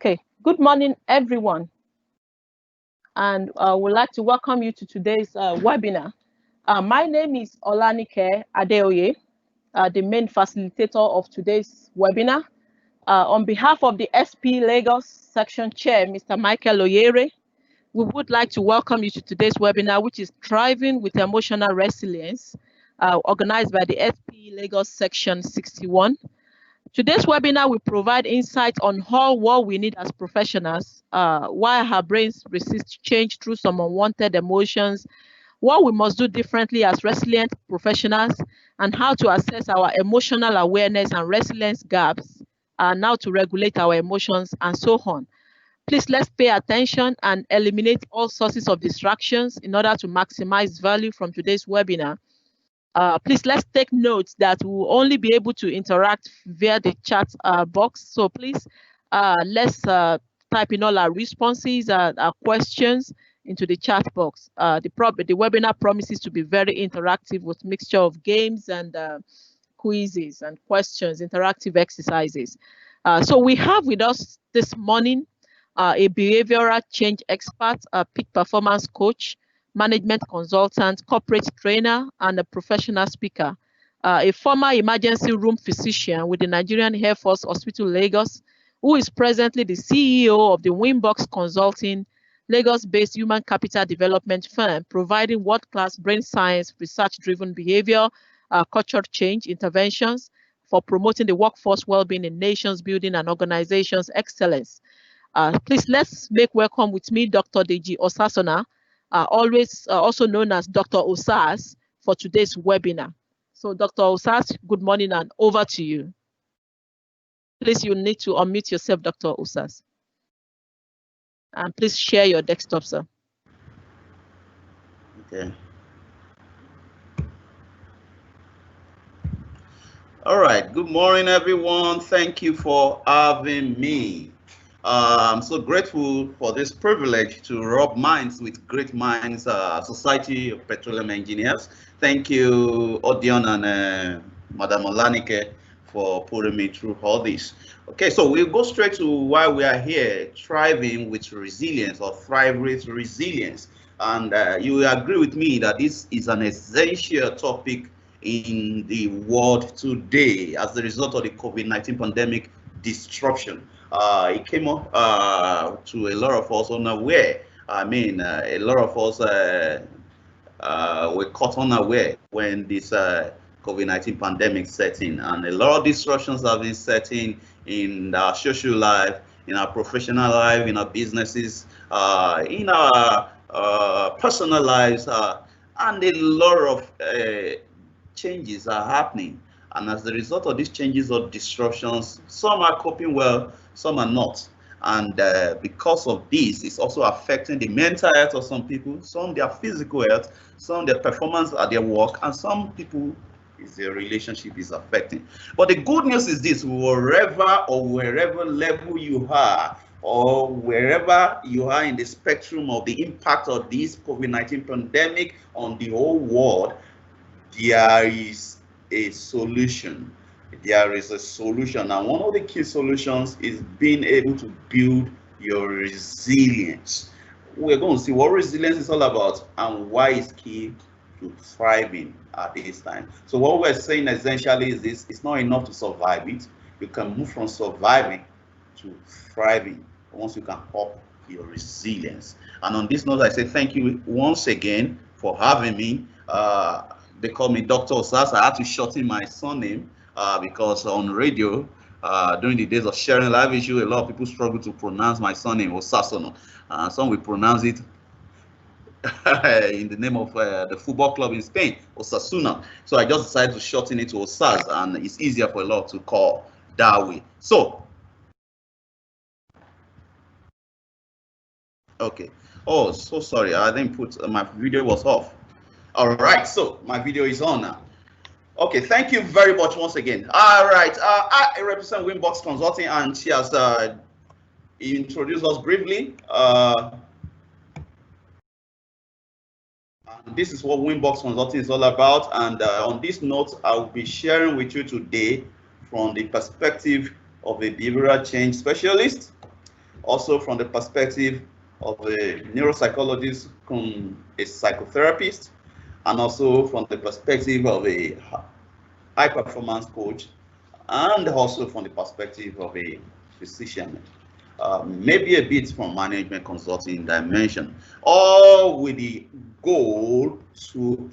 Okay, good morning, everyone. And I would like to welcome you to today's webinar. My name is Olanike Adeoye, the main facilitator of today's webinar. On behalf of the SPE Lagos Section Chair, Mr. Michael Oyere, we would like to welcome you to today's webinar, which is Thriving with Emotional Resilience, organized by the SPE Lagos Section 61. Today's webinar will provide insight on what we need as professionals, why our brains resist change through some unwanted emotions, what we must do differently as resilient professionals, and how to assess our emotional awareness and resilience gaps, and how to regulate our emotions, and so on. Please let's pay attention and eliminate all sources of distractions in order to maximize value from today's webinar. Please let's take note that we'll only be able to interact via the chat box. So please let's type in all our responses, our questions into the chat box. The webinar promises to be very interactive with mixture of games and quizzes and questions, interactive exercises. So we have with us this morning a behavioral change expert, a peak performance coach, management consultant, corporate trainer, and a professional speaker, a former emergency room physician with the Nigerian Air Force Hospital Lagos, who is presently the CEO of the Winbox Consulting, Lagos-based human capital development firm, providing world-class brain science, research-driven behavior, culture change interventions for promoting the workforce well-being in nations building and organizations excellence. Please let's make welcome with me Dr. Deji Osasona, also known as Dr. Osaz, for today's webinar. So Dr. Osaz, good morning and over to you. Please, you need to unmute yourself, Dr. Osaz. And please share your desktop, sir. Okay. All right, good morning, everyone. Thank you for having me. I'm so grateful for this privilege to rub minds with great minds, Society of Petroleum Engineers. Thank you, Odion and Madam Olanike, for putting me through all this. Okay, so we'll go straight to why we are here, thriving with resilience or thrive with resilience. And you will agree with me that this is an essential topic in the world today as a result of the COVID-19 pandemic disruption. It came up to a lot of us unaware. I mean, a lot of us were caught unaware when this COVID-19 pandemic set in, and a lot of disruptions have been setting in our social life, in our professional life, in our businesses, in our personal lives, and a lot of changes are happening. And as a result of these changes or disruptions, some are coping well, some are not. And because of this, it's also affecting the mental health of some people, some their physical health, some their performance at their work, and some people their relationship is affecting. But the good news is this: wherever level you are, or wherever you are in the spectrum of the impact of this COVID-19 pandemic on the whole world, there is a solution. There is a solution, and one of the key solutions is being able to build your resilience. We're going to see what resilience is all about and why it's key to thriving at this time. So what we're saying essentially is this: it's not enough to survive it. You can move from surviving to thriving once you can up your resilience. And on this note, I say thank you once again for having me. They call me Dr. Osaz. I had to shorten my surname because on radio, during the days of sharing live issue, a lot of people struggle to pronounce my surname, Osasona. Some will pronounce it in the name of the football club in Spain, Osasona. So I just decided to shorten it to Osaz, and it's easier for a lot to call that way. So, okay. Oh, so sorry. I didn't put my video was off. All right, so my video is on now. Okay, thank you very much once again. All right, I represent Winbox Consulting, and she has introduced us briefly. This is what Winbox Consulting is all about, and on this note, I will be sharing with you today from the perspective of a behavioral change specialist, also from the perspective of a neuropsychologist, a psychotherapist, and also from the perspective of a high performance coach, and also from the perspective of a physician. Maybe a bit from management consulting dimension, all with the goal to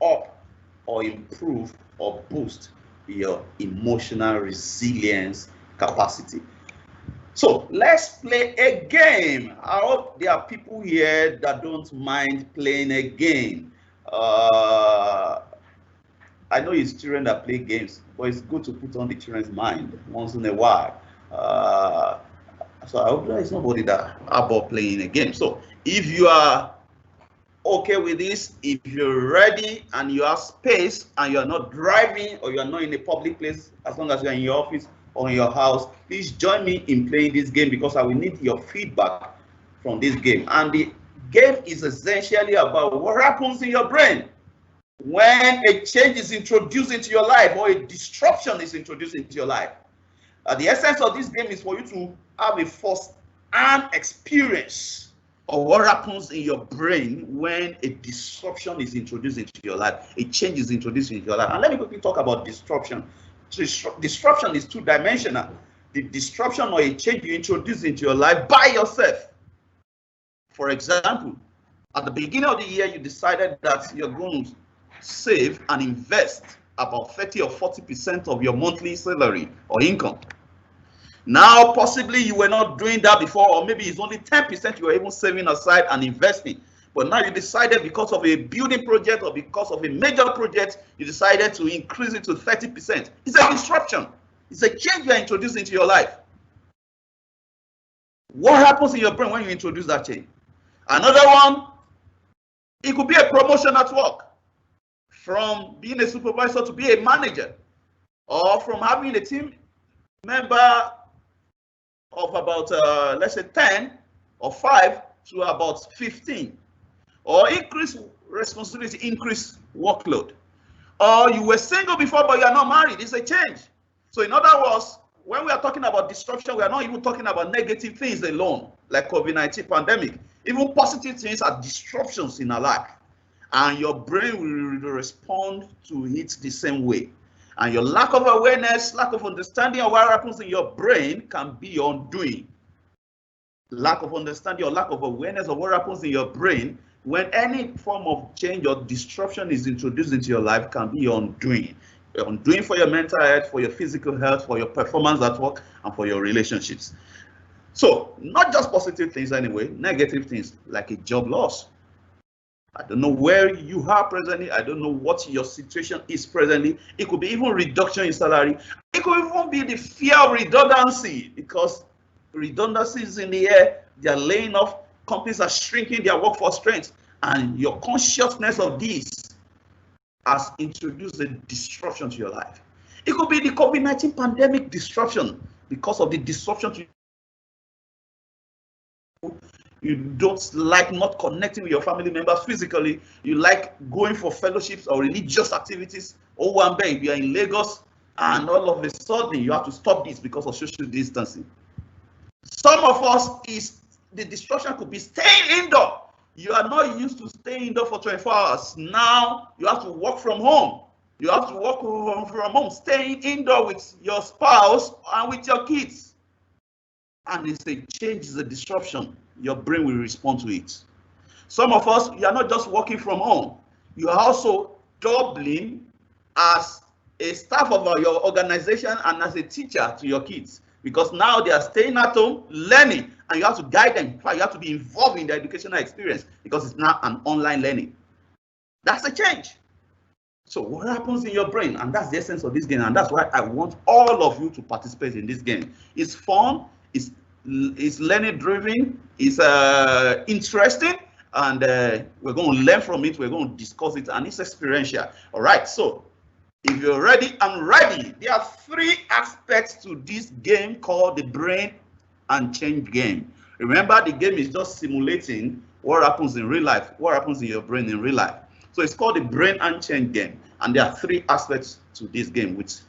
up or improve or boost your emotional resilience capacity. So let's play a game. I hope there are people here that don't mind playing a game. I know it's children that play games, but it's good to put on the children's mind once in a while. So I hope there is nobody that about playing a game. So if you are okay with this, if you're ready and you have space and you're not driving or you're not in a public place, as long as you're in your office or in your house, please join me in playing this game because I will need your feedback from this game. And the game is essentially about what happens in your brain when a change is introduced into your life or a disruption is introduced into your life. The essence of this game is for you to have a first-hand experience of what happens in your brain when a disruption is introduced into your life, a change is introduced into your life. And let me quickly talk about disruption. Disruption is two-dimensional. The disruption or a change you introduce into your life by yourself. For example, at the beginning of the year, you decided that you're going to save and invest about 30 or 40% of your monthly salary or income. Now, possibly you were not doing that before, or maybe it's only 10% you were even saving aside and investing. But now you decided because of a building project or because of a major project, you decided to increase it to 30%. It's a disruption. It's a change you are introducing into your life. What happens in your brain when you introduce that change? Another one, it could be a promotion at work. From being a supervisor to be a manager, or from having a team member of about, let's say 10 or 5 to about 15, or increase responsibility, increase workload. Or you were single before, but you are not married. It's a change. So in other words, when we are talking about disruption, we are not even talking about negative things alone, like COVID-19 pandemic. Even positive things are disruptions in our life. And your brain will respond to it the same way. And your lack of awareness, lack of understanding of what happens in your brain can be your undoing. Lack of understanding or lack of awareness of what happens in your brain when any form of change or disruption is introduced into your life can be your undoing. Your undoing for your mental health, for your physical health, for your performance at work, and for your relationships. So, not just positive things anyway, negative things like a job loss. I don't know where you are presently. I don't know what your situation is presently. It could be even reduction in salary. It could even be the fear of redundancy, because redundancy is in the air. They are laying off. Companies are shrinking their workforce strength. And your consciousness of this has introduced a disruption to your life. It could be the COVID-19 pandemic disruption because of the disruption to you don't like not connecting with your family members physically. You like going for fellowships or religious activities. Oh, one day you are in Lagos and all of a sudden you have to stop this because of social distancing. Some of us, the disruption could be staying indoor. You are not used to staying indoor for 24 hours. Now you have to work from home. You have to work from home, staying indoor with your spouse and with your kids. And it's a change, it's a disruption. Your brain will respond to it. Some of us, you are not just working from home. You are also doubling as a staff of your organization and as a teacher to your kids. Because now they are staying at home, learning, and you have to guide them. You have to be involved in their educational experience because it's now an online learning. That's a change. So what happens in your brain? And that's the essence of this game. And that's why I want all of you to participate in this game. It's fun. It's learning driven, it's interesting, and we're going to learn from it, we're going to discuss it, and it's experiential. All right, so if you're ready, I'm ready. There are 3 aspects to this game called the brain and change game. Remember, the game is just simulating what happens in real life, what happens in your brain in real life. So it's called the brain and change game, and there are 3 aspects to this game with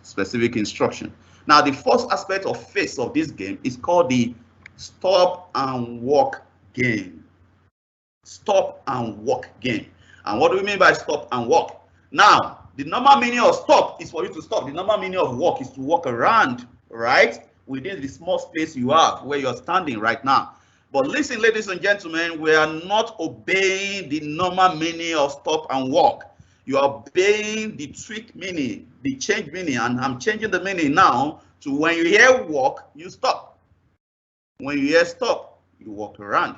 specific instruction. Now, the first aspect or phase of this game is called the Stop and walk game. Stop and walk game. And what do we mean by stop and walk? Now, the normal meaning of stop is for you to stop. The normal meaning of walk is to walk around, right? Within the small space you have where you're standing right now. But listen, ladies and gentlemen, we are not obeying the normal meaning of stop and walk. You are obeying the trick meaning, the change meaning, and I'm changing the meaning now to when you hear walk, you stop. When you hear stop, you walk around.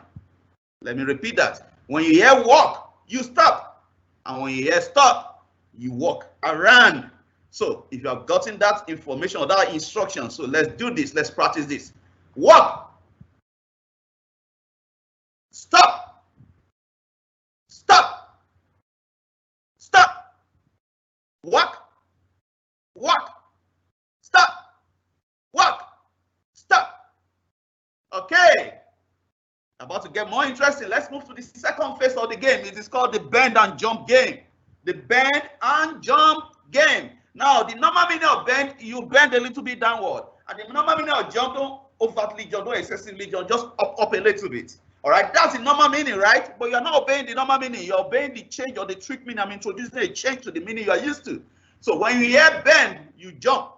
Let me repeat that. When you hear walk, you stop. And when you hear stop, you walk around. So if you have gotten that information or that instruction, so let's do this. Let's practice this. Walk. Stop. Stop. Stop. Walk. Walk. Stop. Walk. Stop. Okay. About to get more interesting. Let's move to the second phase of the game. It is called the bend and jump game. The bend and jump game. Now, the normal meaning of bend, you bend a little bit downward. And the normal meaning of jump, don't overtly jump, don't excessively jump, just up a little bit. All right, that's the normal meaning, right? But you're not obeying the normal meaning. You're obeying the change or the trick meaning. I'm introducing a change to the meaning you are used to. So when you hear bend, you jump.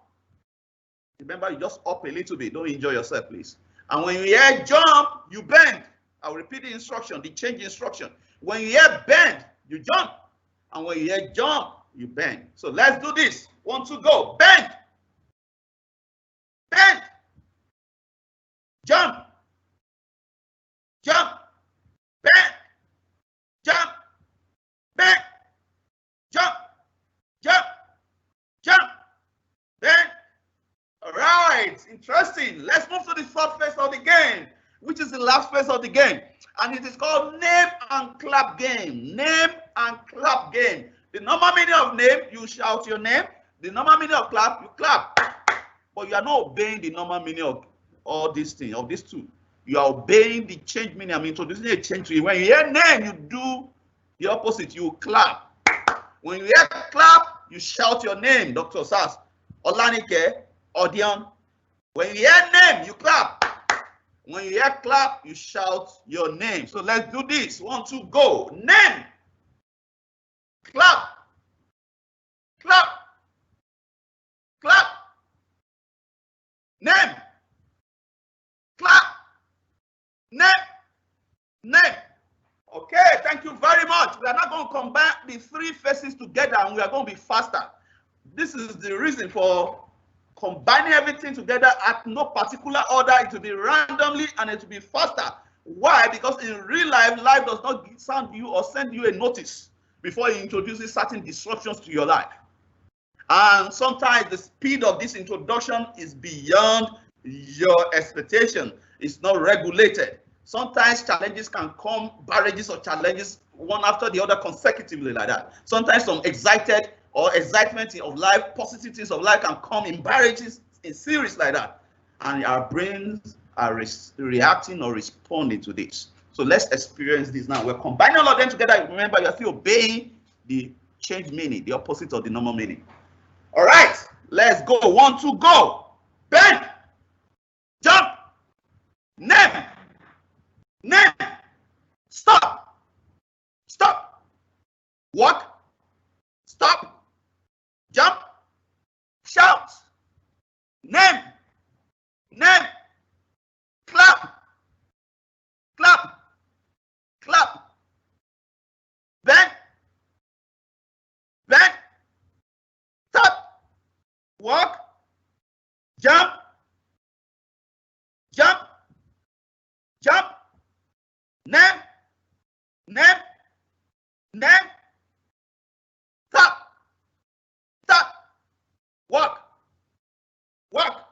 Remember, you just up a little bit. Don't enjoy yourself, please. And when you hear jump, you bend. I'll repeat the instruction, the change instruction. When you hear bend, you jump. And when you hear jump, you bend. So let's do this. 1, 2, go. Bend. Bend. Jump. Jump. Bend. Jump. Bend. Jump. Jump. Jump. Bend. All right. Interesting. Let's move to the third phase of the game, which is the last phase of the game. And it is called name and clap game. Name and clap game. The normal meaning of name, you shout your name. The normal meaning of clap, you clap. But you are not obeying the normal meaning of all these things, of these two. You are obeying the change meaning. I'm introducing a change to you. When you hear name, you do the opposite. You clap. When you hear clap, you shout your name. Dr. Osaz, Olanike, Odion. When you hear name, you clap. When you hear clap, you shout your name. So let's do this. 1, 2, go. Name. Clap. Clap. Clap. Name. Clap. Name. Name. Okay, thank you very much. We are not going to combine the three phases together and we are going to be faster. This is the reason for combining everything together at no particular order. It will be randomly and it will be faster. Why? Because in real life, life does not send you or send you a notice before it introduces certain disruptions to your life. And sometimes the speed of this introduction is beyond your expectation. It's not regulated. Sometimes challenges can come, barrages or challenges, one after the other consecutively like that. Sometimes some excitement of life, positive things of life can come in barrages in series like that. And our brains are reacting or responding to this. So let's experience this now. We're combining all of them together. Remember, you're still obeying the change meaning, the opposite of the normal meaning. All right, let's go. 1, 2, go. Bend. Jump. Name. Name. Stop. Stop. Walk. Stop. Jump. Shout. Name. Name. Clap. Clap. Clap. Bend. Bend. Stop. Walk. Jump. Jump. Jump. Name. Name. Name. Stop. Stop. Walk. Walk.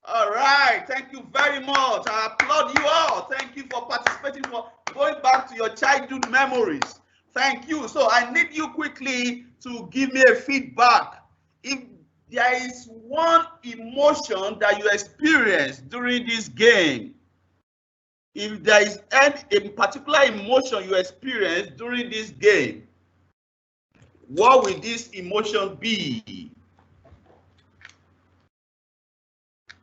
All right. Thank you very much. I applaud you all. Thank you for participating, for going back to your childhood memories. Thank you. So I need you quickly to give me a feedback. If there is one emotion that you experienced during this game, if there is any particular emotion you experienced during this game, what will this emotion be?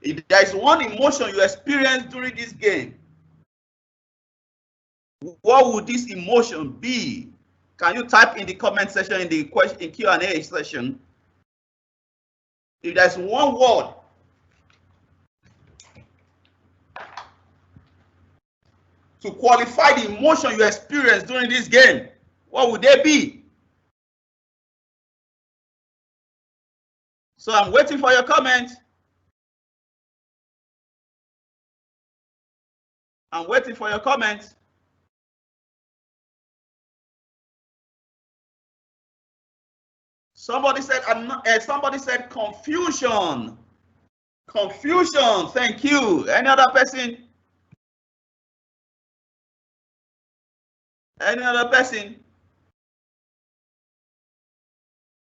If there is one emotion you experience during this game, what would this emotion be? Can you type in the comment section in the question Q&A session? If there's one word to qualify the emotion you experience during this game, what would they be? So I'm waiting for your comment. I'm waiting for your comment. Somebody said confusion. Confusion. Thank you. Any other person? Any other person?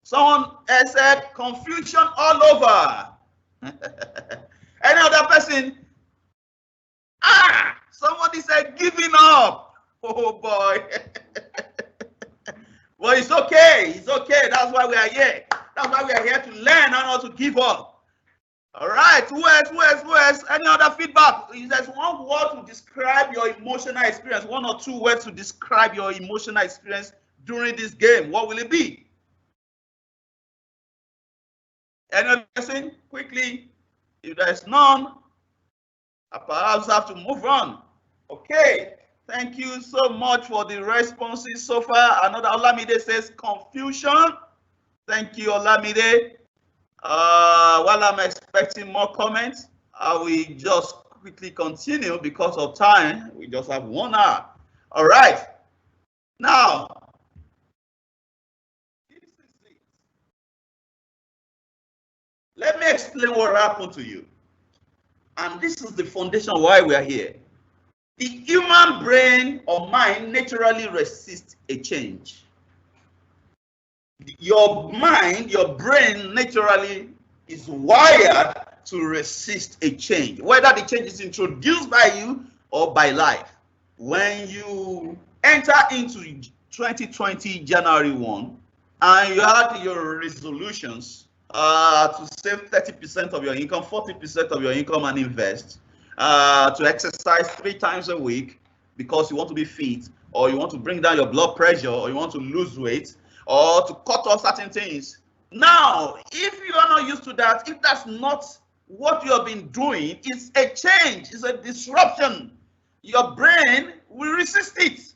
Someone else said confusion all over. Any other person? Somebody said giving up. Oh boy. Well, it's okay. It's okay. That's why we are here. That's why we are here to learn how not to give up. All right. Who else? Any other feedback? If there's one word to describe your emotional experience, one or two words to describe your emotional experience during this game, what will it be? Any other person? Quickly. If there's none, I perhaps have to move on. Okay. Thank you so much for the responses so far. Another Olamide says confusion. Thank you, Olamide. While I'm expecting more comments, I will just quickly continue because of time. We just have 1 hour. All right. Now, this is it. Let me explain what happened to you. And this is the foundation why we are here. The human brain or mind naturally resists a change. Your mind, your brain naturally is wired to resist a change, whether the change is introduced by you or by life. When you enter into 2020 January 1 and you had your resolutions to save 30% of your income, 40% of your income and invest, to exercise 3 times a week because you want to be fit, or you want to bring down your blood pressure, or you want to lose weight, or to cut off certain things. Now, if you are not used to that, if that's not what you have been doing, it's a change, it's a disruption. Your brain will resist it.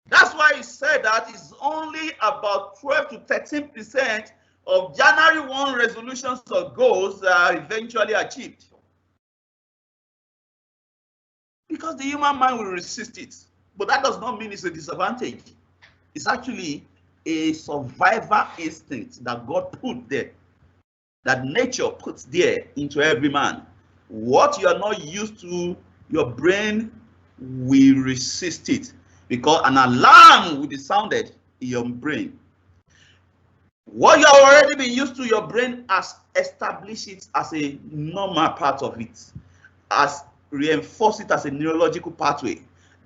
That's why he said that it's only about 12 to 13% of January 1 resolutions or goals that are eventually achieved. Because the human mind will resist it. But that does not mean it's a disadvantage. It's actually a survival instinct that God put there, that nature puts there into every man. What you are not used to, your brain will resist it, because an alarm will be sounded in your brain. What you have already been used to, your brain has established it as a normal part of it, as reinforce it as a neurological pathway.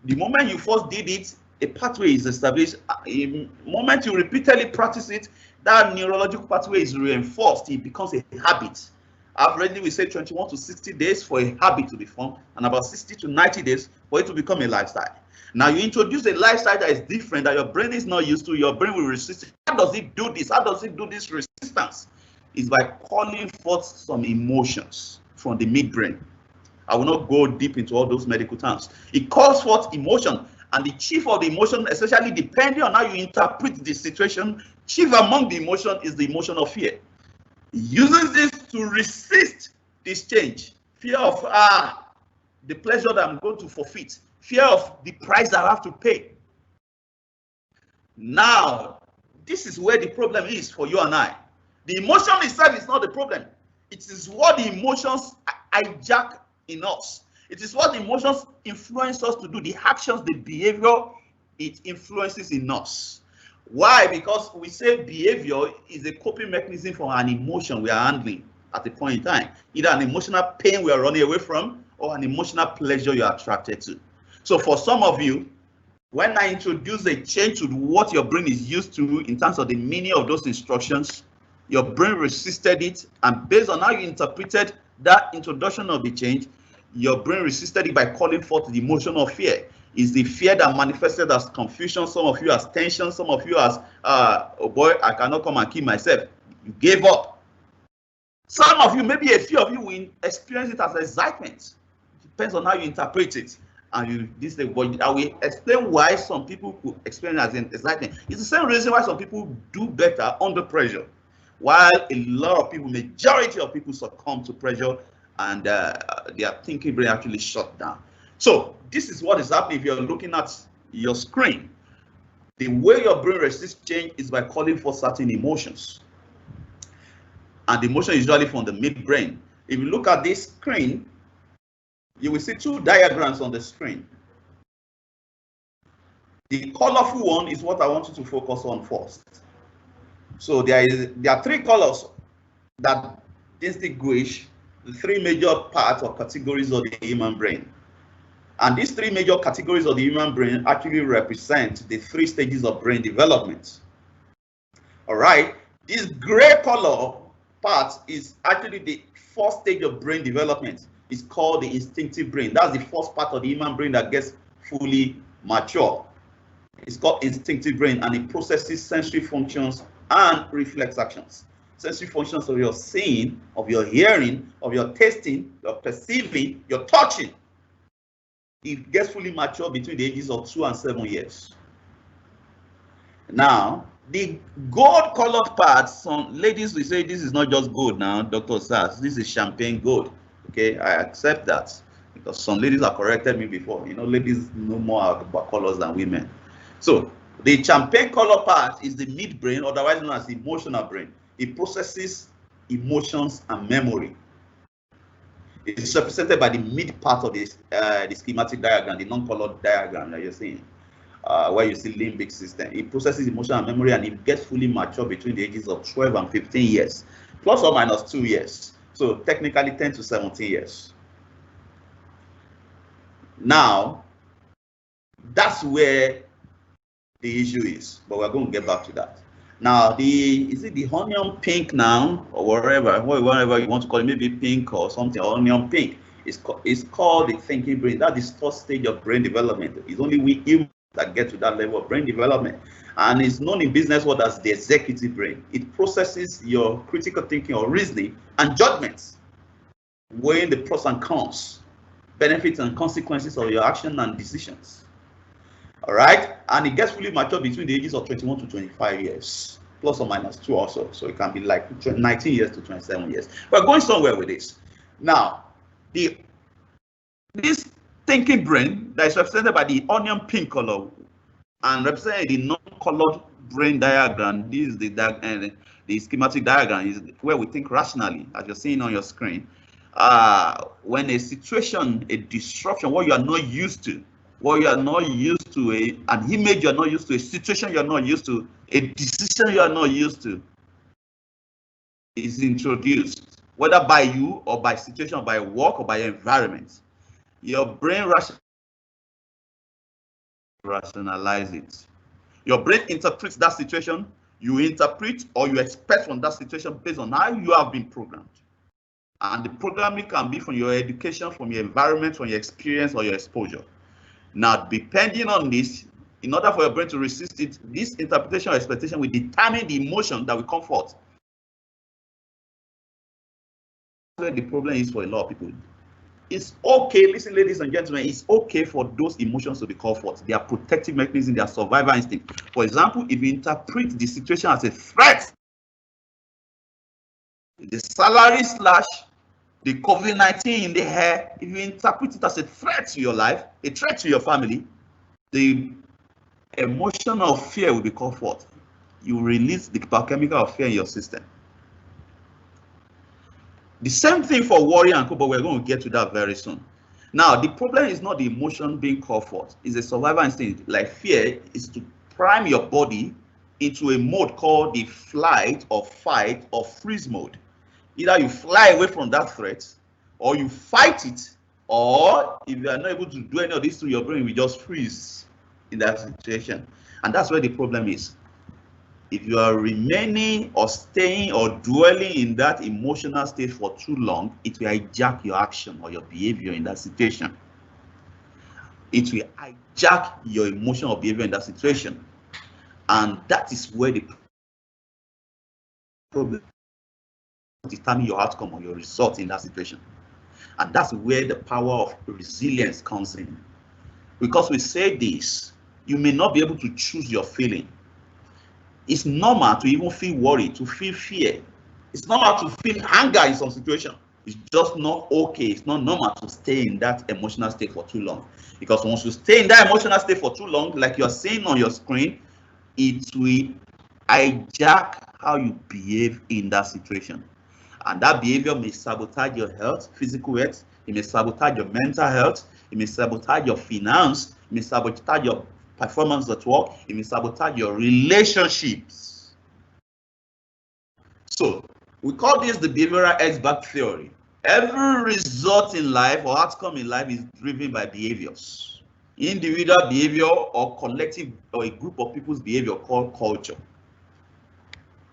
The moment you first did it, a pathway is established. The moment you repeatedly practice it, that neurological pathway is reinforced. It becomes a habit. Averagely, we say 21 to 60 days for a habit to be formed, and about 60 to 90 days for it to become a lifestyle. Now, you introduce a lifestyle that is different, that your brain is not used to, your brain will resist it. How does it do this? How does it do this resistance? It's by calling forth some emotions from the midbrain. I will not go deep into all those medical terms. It calls forth emotion, and the chief of the emotion, especially depending on how you interpret the situation, chief among the emotion is the emotion of fear. It uses this to resist this change. Fear of the pleasure that I'm going to forfeit. Fear of the price that I have to pay. Now, this is where the problem is for you and I. The emotion itself is not the problem. It is what the emotions hijack in us. It is what the emotions influence us to do, the actions, the behavior it influences in us. Why? Because we say behavior is a coping mechanism for an emotion we are handling at a point in time. Either an emotional pain we are running away from, or an emotional pleasure you are attracted to. So for some of you, when I introduce a change to what your brain is used to in terms of the meaning of those instructions, your brain resisted it, and based on how you interpreted that introduction of the change, your brain resisted it by calling forth the emotion of fear. Is the fear that manifested as confusion, some of you as tension, some of you as, oh boy, I cannot come and kill myself. You gave up. Some of you, maybe a few of you, will experience it as excitement. It depends on how you interpret it. And I will explain why some people could experience it as an excitement. It's the same reason why some people do better under pressure, while a lot of people, majority of people, succumb to pressure and their thinking brain actually shut down. So this is what is happening if you're looking at your screen. The way your brain resists change is by calling for certain emotions. And the emotion is usually from the midbrain. If you look at this screen, you will see two diagrams on the screen. The colorful one is what I want you to focus on first. So there are three colors that distinguish the three major parts or categories of the human brain. And these three major categories of the human brain actually represent the three stages of brain development. All right, this gray color part is actually the first stage of brain development. It's called the instinctive brain. That's the first part of the human brain that gets fully mature. It's called instinctive brain, and it processes sensory functions and reflex actions. Sensory functions of your seeing, of your hearing, of your tasting, your perceiving, your touching. It gets fully mature between the ages of 2 and 7 years. Now, the gold colored part, some ladies will say this is not just gold now, Dr. Osaz, this is champagne gold. Okay, I accept that because some ladies have corrected me before. You know, ladies know more about colors than women. So the champagne color part is the midbrain, otherwise known as the emotional brain. It processes emotions and memory. It's represented by the mid part of this the schematic diagram, the non-colored diagram that you're seeing, where you see limbic system. It processes emotion and memory, and it gets fully mature between the ages of 12 and 15 years, plus or minus 2 years. So technically 10 to 17 years. Now, that's where the issue is, but we're going to get back to that. Now, is it the onion pink now, or whatever you want to call it, maybe pink or something, onion pink. It's called the thinking brain. That's the first stage of brain development. It's only we humans that get to that level of brain development. And it's known in business world as the executive brain. It processes your critical thinking or reasoning and judgments, weighing the pros and cons, benefits and consequences of your action and decisions. All right, and it gets fully mature between the ages of 21 to 25 years, plus or minus 2 also. So it can be like 19 years to 27 years. We're going somewhere with this. Now, this thinking brain that is represented by the onion pink color and represented the non-colored brain diagram. This is the schematic diagram is where we think rationally, as you're seeing on your screen. When a situation, a disruption, what you are not used to, an image you're not used to, a situation you're not used to, a decision you're not used to is introduced, whether by you or by situation, or by work or by environment. Your brain rationalize it. Your brain interprets that situation. You interpret or you expect from that situation based on how you have been programmed. And the programming can be from your education, from your environment, from your experience or your exposure. Now, depending on this, in order for your brain to resist it, this interpretation or expectation will determine the emotion that will come forth. That's where the problem is for a lot of people. It's okay, listen, ladies and gentlemen, it's okay for those emotions to be called forth. They are protective mechanisms, they are survival instinct. For example, if you interpret the situation as a threat, the salary slash the COVID-19 in the air, if you interpret it as a threat to your life, a threat to your family, the emotion of fear will be called forth. You release the biochemical of fear in your system. The same thing for worry and but we're going to get to that very soon. Now, the problem is not the emotion being called forth. It's a survival instinct. Like fear is to prime your body into a mode called the flight or fight or freeze mode. Either you fly away from that threat, or you fight it, or if you are not able to do any of this to your brain, we just freeze in that situation. And that's where the problem is. If you are remaining or staying or dwelling in that emotional state for too long, it will hijack your action or your behavior in that situation. It will hijack your emotion or behavior in that situation. And that is where the problem determine your outcome or your result in that situation. And that's where the power of resilience comes in. Because we say this, you may not be able to choose your feeling. It's normal to even feel worried, to feel fear. It's normal to feel anger in some situation. It's just not okay. It's not normal to stay in that emotional state for too long. Because once you stay in that emotional state for too long, like you're seeing on your screen, it will hijack how you behave in that situation. And that behavior may sabotage your health, physical health. It may sabotage your mental health. It may sabotage your finance. It may sabotage your performance at work. It may sabotage your relationships. So we call this the behavioral X-back theory. Every result in life or outcome in life is driven by behaviors. Individual behavior or collective or a group of people's behavior called culture.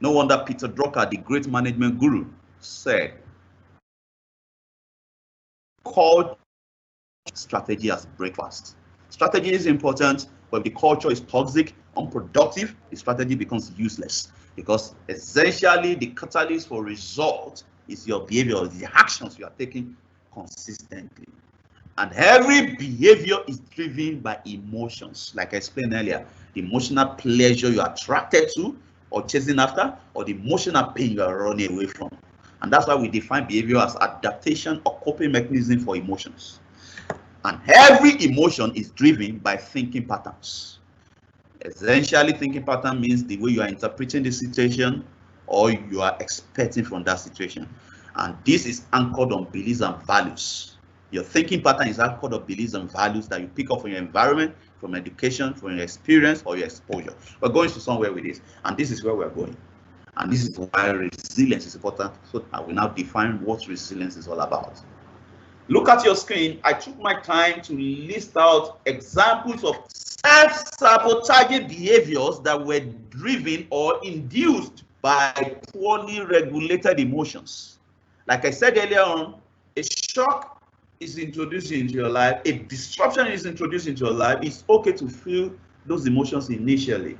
No wonder Peter Drucker, the great management guru, said, culture strategy as breakfast. Strategy is important, but if the culture is toxic, unproductive, the strategy becomes useless. Because essentially the catalyst for result is your behavior, the actions you are taking consistently. And every behavior is driven by emotions. Like I explained earlier, the emotional pleasure you are attracted to or chasing after, or the emotional pain you are running away from. And that's why we define behavior as adaptation or coping mechanism for emotions. And every emotion is driven by thinking patterns. Essentially, thinking pattern means the way you are interpreting the situation or you are expecting from that situation. And this is anchored on beliefs and values. Your thinking pattern is anchored on beliefs and values that you pick up from your environment, from education, from your experience or your exposure. We're going to somewhere with this, and this is where we're going. And this is why resilience is important. So I will now define what resilience is all about. Look at your screen. I took my time to list out examples of self-sabotaging behaviors that were driven or induced by poorly regulated emotions. Like I said earlier on, a shock is introduced into your life, a disruption is introduced into your life. It's okay to feel those emotions initially,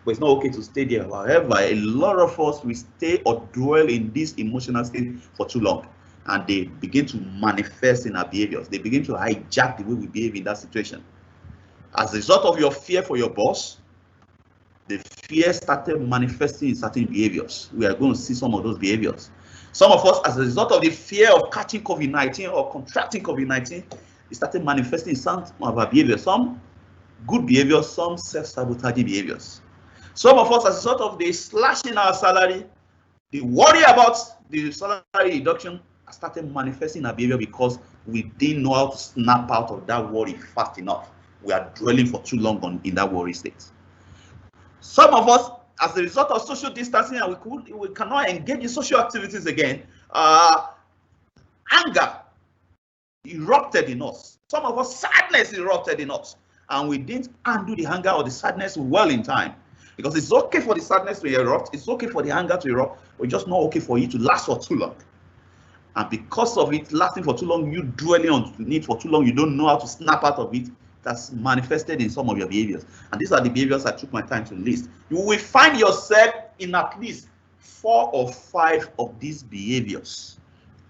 but it's not okay to stay there. However, a lot of us will stay or dwell in this emotional state for too long, and they begin to manifest in our behaviors. They begin to hijack the way we behave in that situation. As a result of your fear for your boss, the fear started manifesting in certain behaviors. We are going to see some of those behaviors. Some of us, as a result of the fear of catching COVID-19 or contracting COVID-19, it started manifesting in some of our behaviors. Some good behaviors, some self-sabotaging behaviors. Some of us, as a result of the slashing our salary, the worry about the salary reduction, started manifesting our behavior because we didn't know how to snap out of that worry fast enough. We are dwelling for too long in that worry state. Some of us, as a result of social distancing, and we cannot engage in social activities again, anger erupted in us. Some of us, sadness erupted in us, and we didn't undo the anger or the sadness well in time. Because it's okay for the sadness to erupt, it's okay for the anger to erupt, but it's just not okay for you to last for too long. And because of it lasting for too long, you dwelling on it for too long, you don't know how to snap out of it. That's manifested in some of your behaviors. And these are the behaviors I took my time to list. You will find yourself in at least 4 or 5 of these behaviors.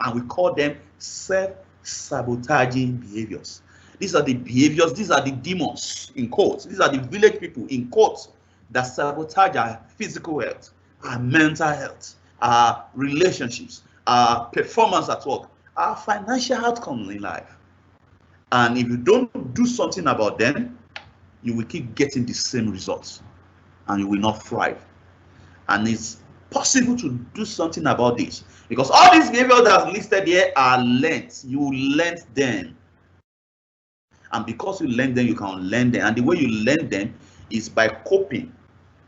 And we call them self-sabotaging behaviors. These are the behaviors, these are the demons, in quotes. These are the village people, in quotes, that sabotage our physical health, our mental health, our relationships, our performance at work, our financial outcomes in life. And if you don't do something about them, you will keep getting the same results and you will not thrive. And it's possible to do something about this because all these behaviors that are listed here are learned. You learned them. And because you learn them, you can learn them. And the way you learn them is by coping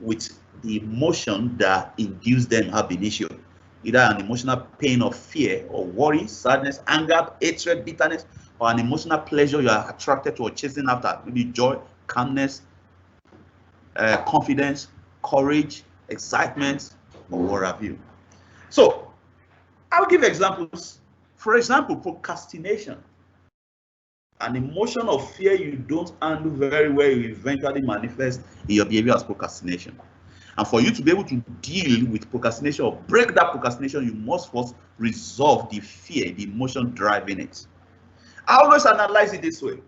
with the emotion that induced them ab initio. Either an emotional pain of fear or worry, sadness, anger, hatred, bitterness, or an emotional pleasure you are attracted to or chasing after, maybe joy, calmness, confidence, courage, excitement, or what have you. So I'll give examples. For example, procrastination. An emotion of fear you don't handle very well will eventually manifest in your behavior as procrastination. And for you to be able to deal with procrastination or break that procrastination, you must first resolve the fear, the emotion driving it. I always analyze it this way.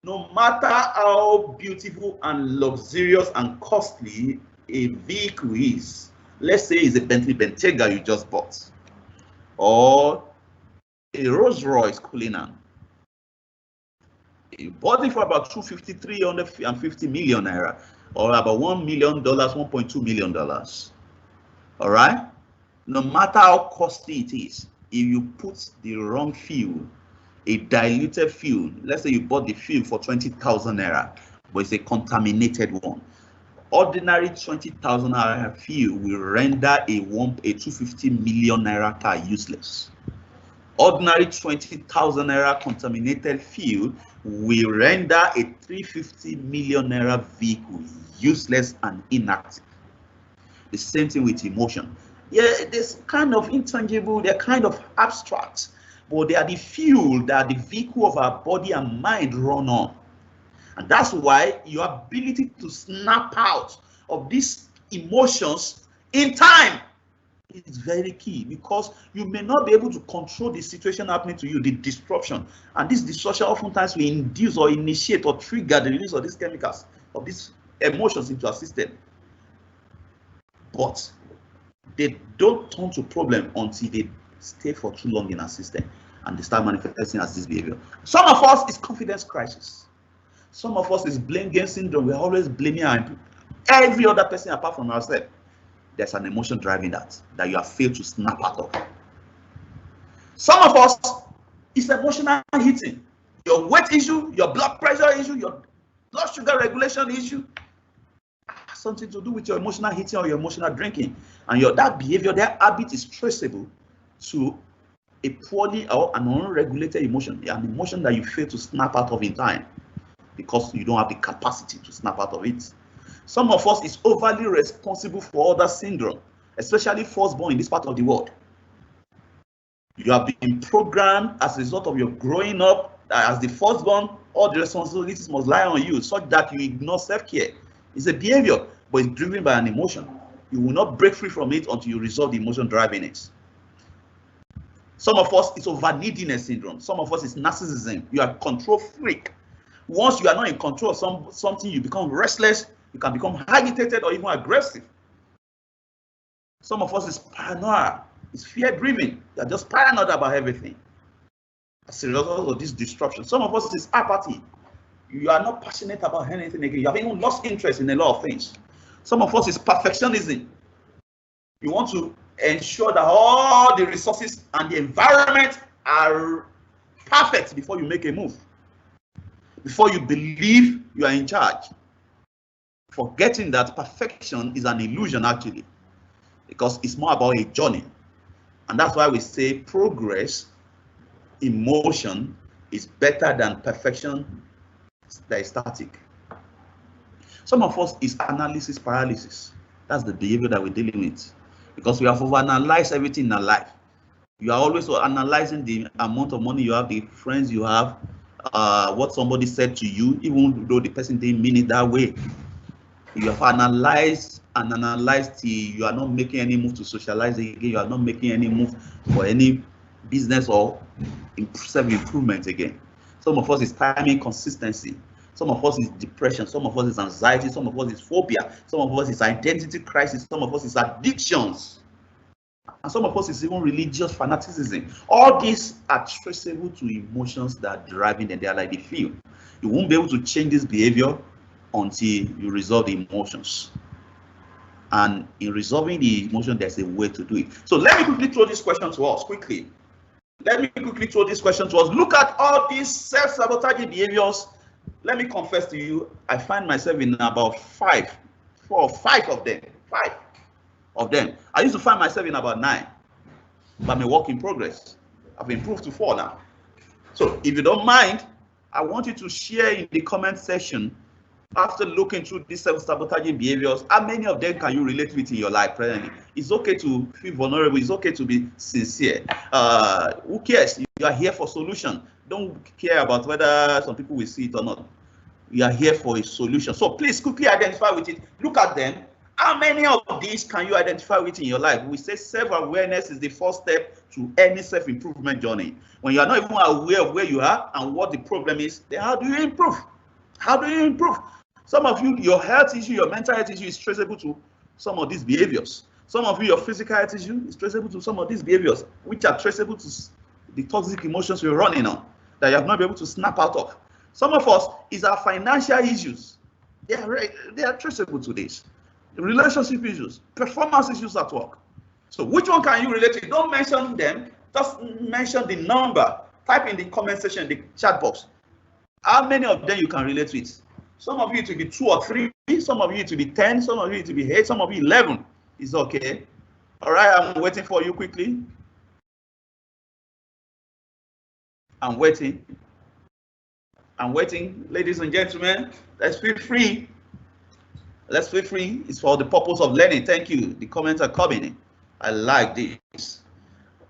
No matter how beautiful and luxurious and costly a vehicle is, let's say it's a Bentley Bentayga you just bought, or a Rolls Royce Cullinan. You bought it for about 250, 350 million naira, or about $1 million, $1.2 million. All right? No matter how costly it is, if you put the wrong fuel, a diluted fuel, let's say you bought the fuel for 20,000 naira, but it's a contaminated one. Ordinary 20,000 naira fuel will render a 250 million naira car useless. Ordinary 20,000 naira contaminated fuel will render a 350 million naira vehicle useless and inactive. The same thing with emotion. Yeah, there's kind of intangible, they're kind of abstract, but they are the fuel that the vehicle of our body and mind run on. And that's why your ability to snap out of these emotions in time is very key, because you may not be able to control the situation happening to you, the disruption. And this disruption oftentimes will induce or initiate or trigger the release of these chemicals, of these emotions into our system. But they don't turn to problem until they stay for too long in our system and they start manifesting as this behavior. Some of us is confidence crisis. Some of us is blame game syndrome. We're always blaming every other person apart from ourselves. There's an emotion driving that you have failed to snap out of. Some of us is emotional eating. Your weight issue, your blood pressure issue, your blood sugar regulation issue has something to do with your emotional eating or your emotional drinking. And that behavior, that habit is traceable to a poorly or an unregulated emotion, an emotion that you fail to snap out of in time because you don't have the capacity to snap out of it. Some of us is overly responsible for other syndrome, especially firstborn in this part of the world. You have been programmed as a result of your growing up as the firstborn, all the responsibilities must lie on you, such that you ignore self-care. It's a behavior, but it's driven by an emotion. You will not break free from it until you resolve the emotion driving it. Some of us is over-neediness syndrome. Some of us is narcissism. You are a control freak. Once you are not in control of something, you become restless. You can become agitated or even aggressive. Some of us is paranoia. It's fear-driven. You are just paranoid about everything as a result of this disruption. Some of us is apathy. You are not passionate about anything again. You have even lost interest in a lot of things. Some of us is perfectionism. You want to ensure that all the resources and the environment are perfect before you make a move, before you believe you are in charge, forgetting that perfection is an illusion actually, because it's more about a journey. And that's why we say progress in motion is better than perfection that is static. Some of us is analysis paralysis. That's the behavior that we're dealing with, because we have overanalyzed everything in our life. You are always analyzing the amount of money you have, the friends you have, what somebody said to you, even though the person didn't mean it that way. You have analyzed and analyzed till you are not making any move to socialize again. You are not making any move for any business or self-improvement again. Some of us is timing consistency. Some of us is depression. Some of us is anxiety. Some of us is phobia. Some of us is identity crisis. Some of us is addictions. And some of us is even religious fanaticism. All these are traceable to emotions that are driving them. They are like the feel. You won't be able to change this behavior until you resolve the emotions. And in resolving the emotion, there's a way to do it. So let me quickly throw this question to us, quickly. Let me quickly throw this question to us. Look at all these self-sabotaging behaviors. Let me confess to you, I find myself in about 4 or 5 of them. 5 of them. I used to find myself in about 9, but I'm a work in progress. I've improved to 4 now. So if you don't mind, I want you to share in the comment section After looking through these self-sabotaging behaviors, how many of them can you relate with in your life presently? It's okay to feel vulnerable. It's okay to be sincere. Who cares? You are here for solution. Don't care about whether some people will see it or not. You are here for a solution. So please quickly identify with it. Look at them. How many of these can you identify with in your life? We say self-awareness is the first step to any self-improvement journey. When you are not even aware of where you are and what the problem is, then how do you improve? How do you improve? Some of you, your health issue, your mental health issue is traceable to some of these behaviors. Some of you, your physical health issue is traceable to some of these behaviors, which are traceable to the toxic emotions you're running on that you have not been able to snap out of. Some of us is our financial issues. They are traceable to this. Relationship issues, performance issues at work. So which one can you relate to? Don't mention them, just mention the number. Type in the comment section, the chat box. How many of them you can relate with? Some of you it will be 2 or 3, some of you it will be 10, some of you it will be 8, some of you 11. It's okay. All right, I'm waiting for you quickly. I'm waiting. I'm waiting, ladies and gentlemen. Let's feel free. Let's feel free. It's for the purpose of learning. Thank you. The comments are coming in. I like this.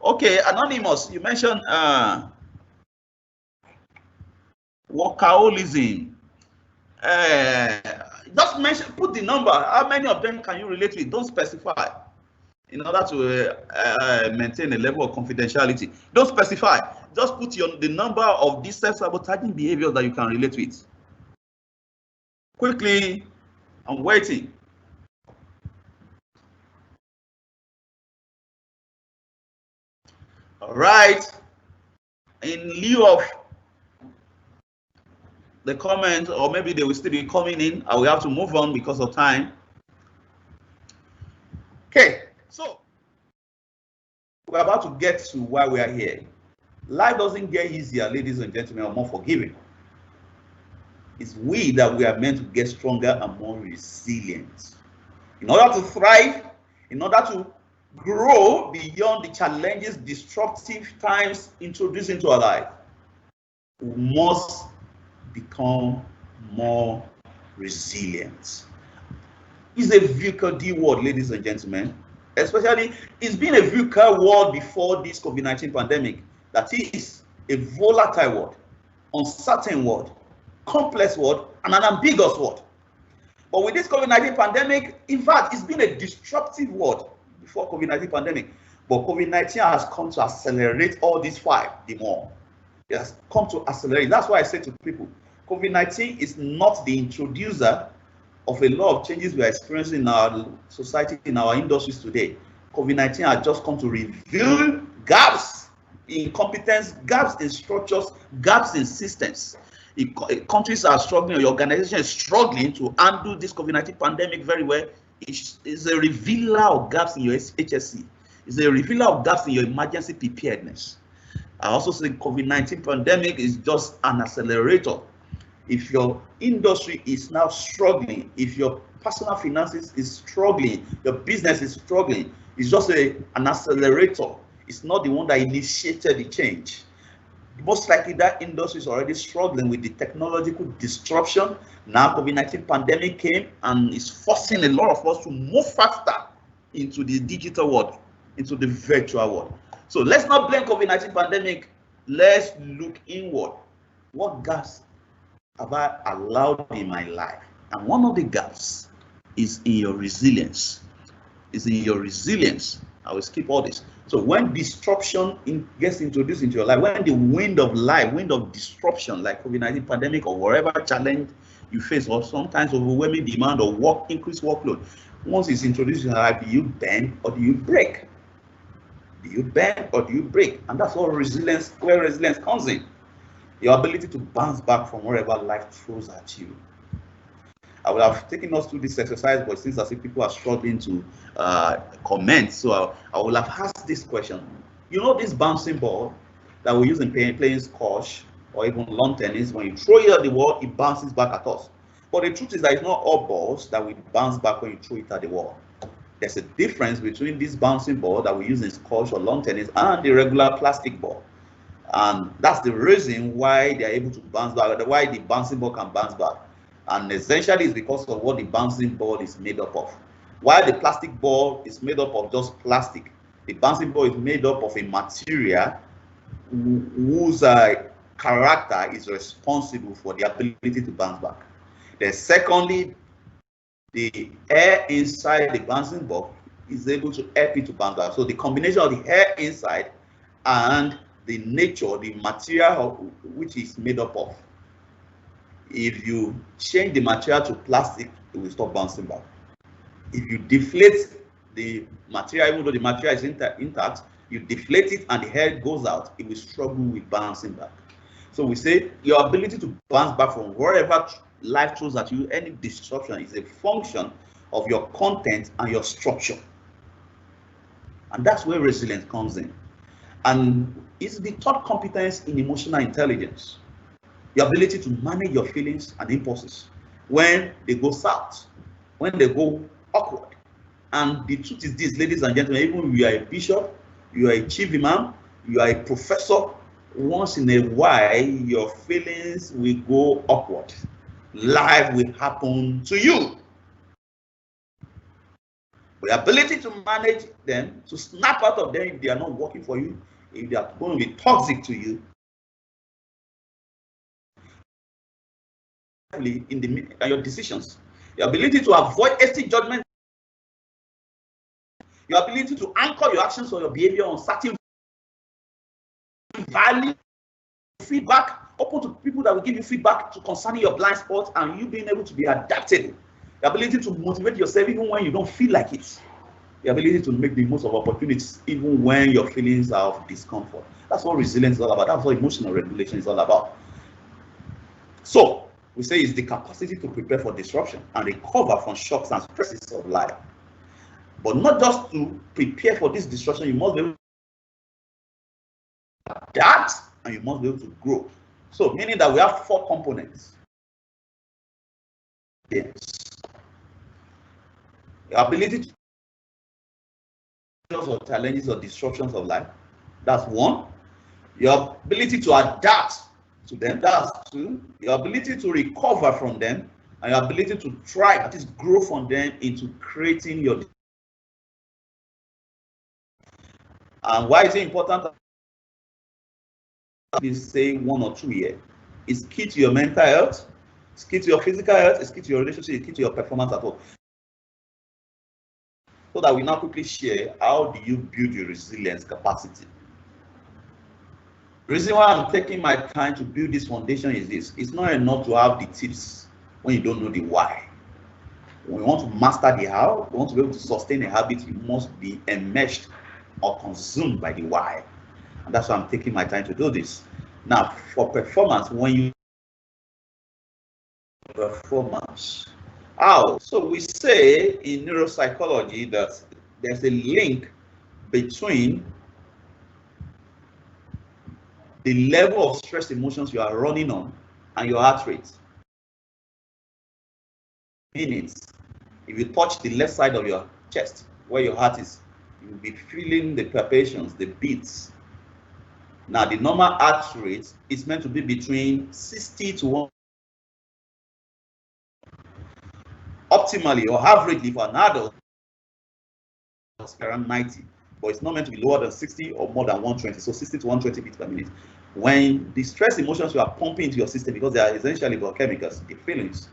Okay, Anonymous, you mentioned workaholism. Just mention, put the number. How many of them can you relate with? Don't specify. In order to maintain a level of confidentiality, don't specify. Just put the number of these self-sabotaging behaviors that you can relate with. Quickly, I'm waiting. All right. In lieu of the comment, or maybe they will still be coming in, I will have to move on because of time. Okay, so we're about to get to why we are here. Life doesn't get easier, ladies and gentlemen, or more forgiving. It's we that we are meant to get stronger and more resilient. In order to thrive, in order to grow beyond the challenges, disruptive times introduced into our life, we must become more resilient. It's a VUCA-D word, ladies and gentlemen. Especially, it's been a VUCA word before this COVID-19 pandemic. That is a volatile word, uncertain word, complex word, and an ambiguous word. But with this COVID-19 pandemic, in fact, it's been a disruptive word before COVID-19 pandemic. But COVID-19 has come to accelerate all these 5 the more. It has come to accelerate. That's why I say to people, COVID-19 is not the introducer of a lot of changes we are experiencing in our society, in our industries today. COVID-19 has just come to reveal gaps in competence, gaps in structures, gaps in systems. Countries are struggling, your organization is struggling to handle this COVID-19 pandemic very well. It's a revealer of gaps in your HSC. It's a revealer of gaps in your emergency preparedness. I also say COVID-19 pandemic is just an accelerator. If your industry is now struggling, if your personal finances is struggling, your business is struggling, it's just an accelerator. It's not the one that initiated the change. Most likely that industry is already struggling with the technological disruption. Now COVID-19 pandemic came and is forcing a lot of us to move faster into the digital world, into the virtual world. So let's not blame COVID-19 pandemic. Let's look inward. What gaps have I allowed in my life? And one of the gaps is in your resilience. Is in your resilience. I will skip all this. So when disruption gets introduced into your life, when the wind of life, wind of disruption, like COVID-19 pandemic or whatever challenge you face, or sometimes overwhelming demand or increased workload, once it's introduced in your life, do you bend or do you break? Do you bend or do you break? And that's where resilience comes in. Your ability to bounce back from whatever life throws at you. I would have taken us through this exercise, but it seems as if people are struggling to comment. So I will have asked this question. You know this bouncing ball that we use in playing squash or even lawn tennis, when you throw it at the wall, it bounces back at us. But the truth is that it's not all balls that will bounce back when you throw it at the wall. There's a difference between this bouncing ball that we use in squash or lawn tennis and the regular plastic ball. And that's the reason why they are able to bounce back, why the bouncing ball can bounce back. And essentially it's because of what the bouncing ball is made up of. While the plastic ball is made up of just plastic, the bouncing ball is made up of a material whose character is responsible for the ability to bounce back. Then secondly, the air inside the bouncing ball is able to help it to bounce back. So the combination of the air inside and the nature, the material which is made up of, if you change the material to plastic, it will stop bouncing back. If you deflate the material, even though the material is intact, you deflate it and the air goes out, it will struggle with bouncing back. So we say your ability to bounce back from wherever life throws at you, any disruption, is a function of your content and your structure. And that's where resilience comes in. And it's the third competence in emotional intelligence. Your ability to manage your feelings and impulses when they go south, when they go awkward. And the truth is this, ladies and gentlemen, even if you are a bishop, you are a chief imam, you are a professor, once in a while, your feelings will go awkward. Life will happen to you. But the ability to manage them, to snap out of them if they are not working for you, if they are going to be toxic to you, in your decisions, your ability to avoid hasty judgment, your ability to anchor your actions or your behavior on certain value, feedback, open to people that will give you feedback to concerning your blind spots, and you being able to be adaptable, the ability to motivate yourself even when you don't feel like it, the ability to make the most of opportunities even when your feelings are of discomfort. That's what resilience is all about. That's what emotional regulation is all about. So we say it's the capacity to prepare for disruption and recover from shocks and stresses of life. But not just to prepare for this disruption, you must be able to adapt and you must be able to grow. So meaning that we have 4 components. Yes. Your ability to or challenges or disruptions of life. That's 1. Your ability to adapt to them. That's 2. Your ability to recover from them and your ability to thrive, that is, grow from them into creating your. And why is it important? Please say 1 or 2 here. It's key to your mental health, it's key to your physical health, it's key to your relationship, it's key to your performance at all. So that we now quickly share, how do you build your resilience capacity? The reason why I'm taking my time to build this foundation is this: it's not enough to have the tips when you don't know the why. When we want to master the how, we want to be able to sustain a habit, you must be enmeshed or consumed by the why. And that's why I'm taking my time to do this. Now, for performance, when you performance, how? So we say in neuropsychology that there's a link between the level of stress emotions you are running on and your heart rate. Minutes. If you touch the left side of your chest, where your heart is, you will be feeling the palpitations, the beats. Now, the normal heart rate is meant to be between 60 to 1. Optimally, or averagely for an adult, it's around 90, but it's not meant to be lower than 60 or more than 120. So 60 to 120 beats per minute. When the stress emotions you are pumping into your system, because they are essentially biochemicals, the feelings,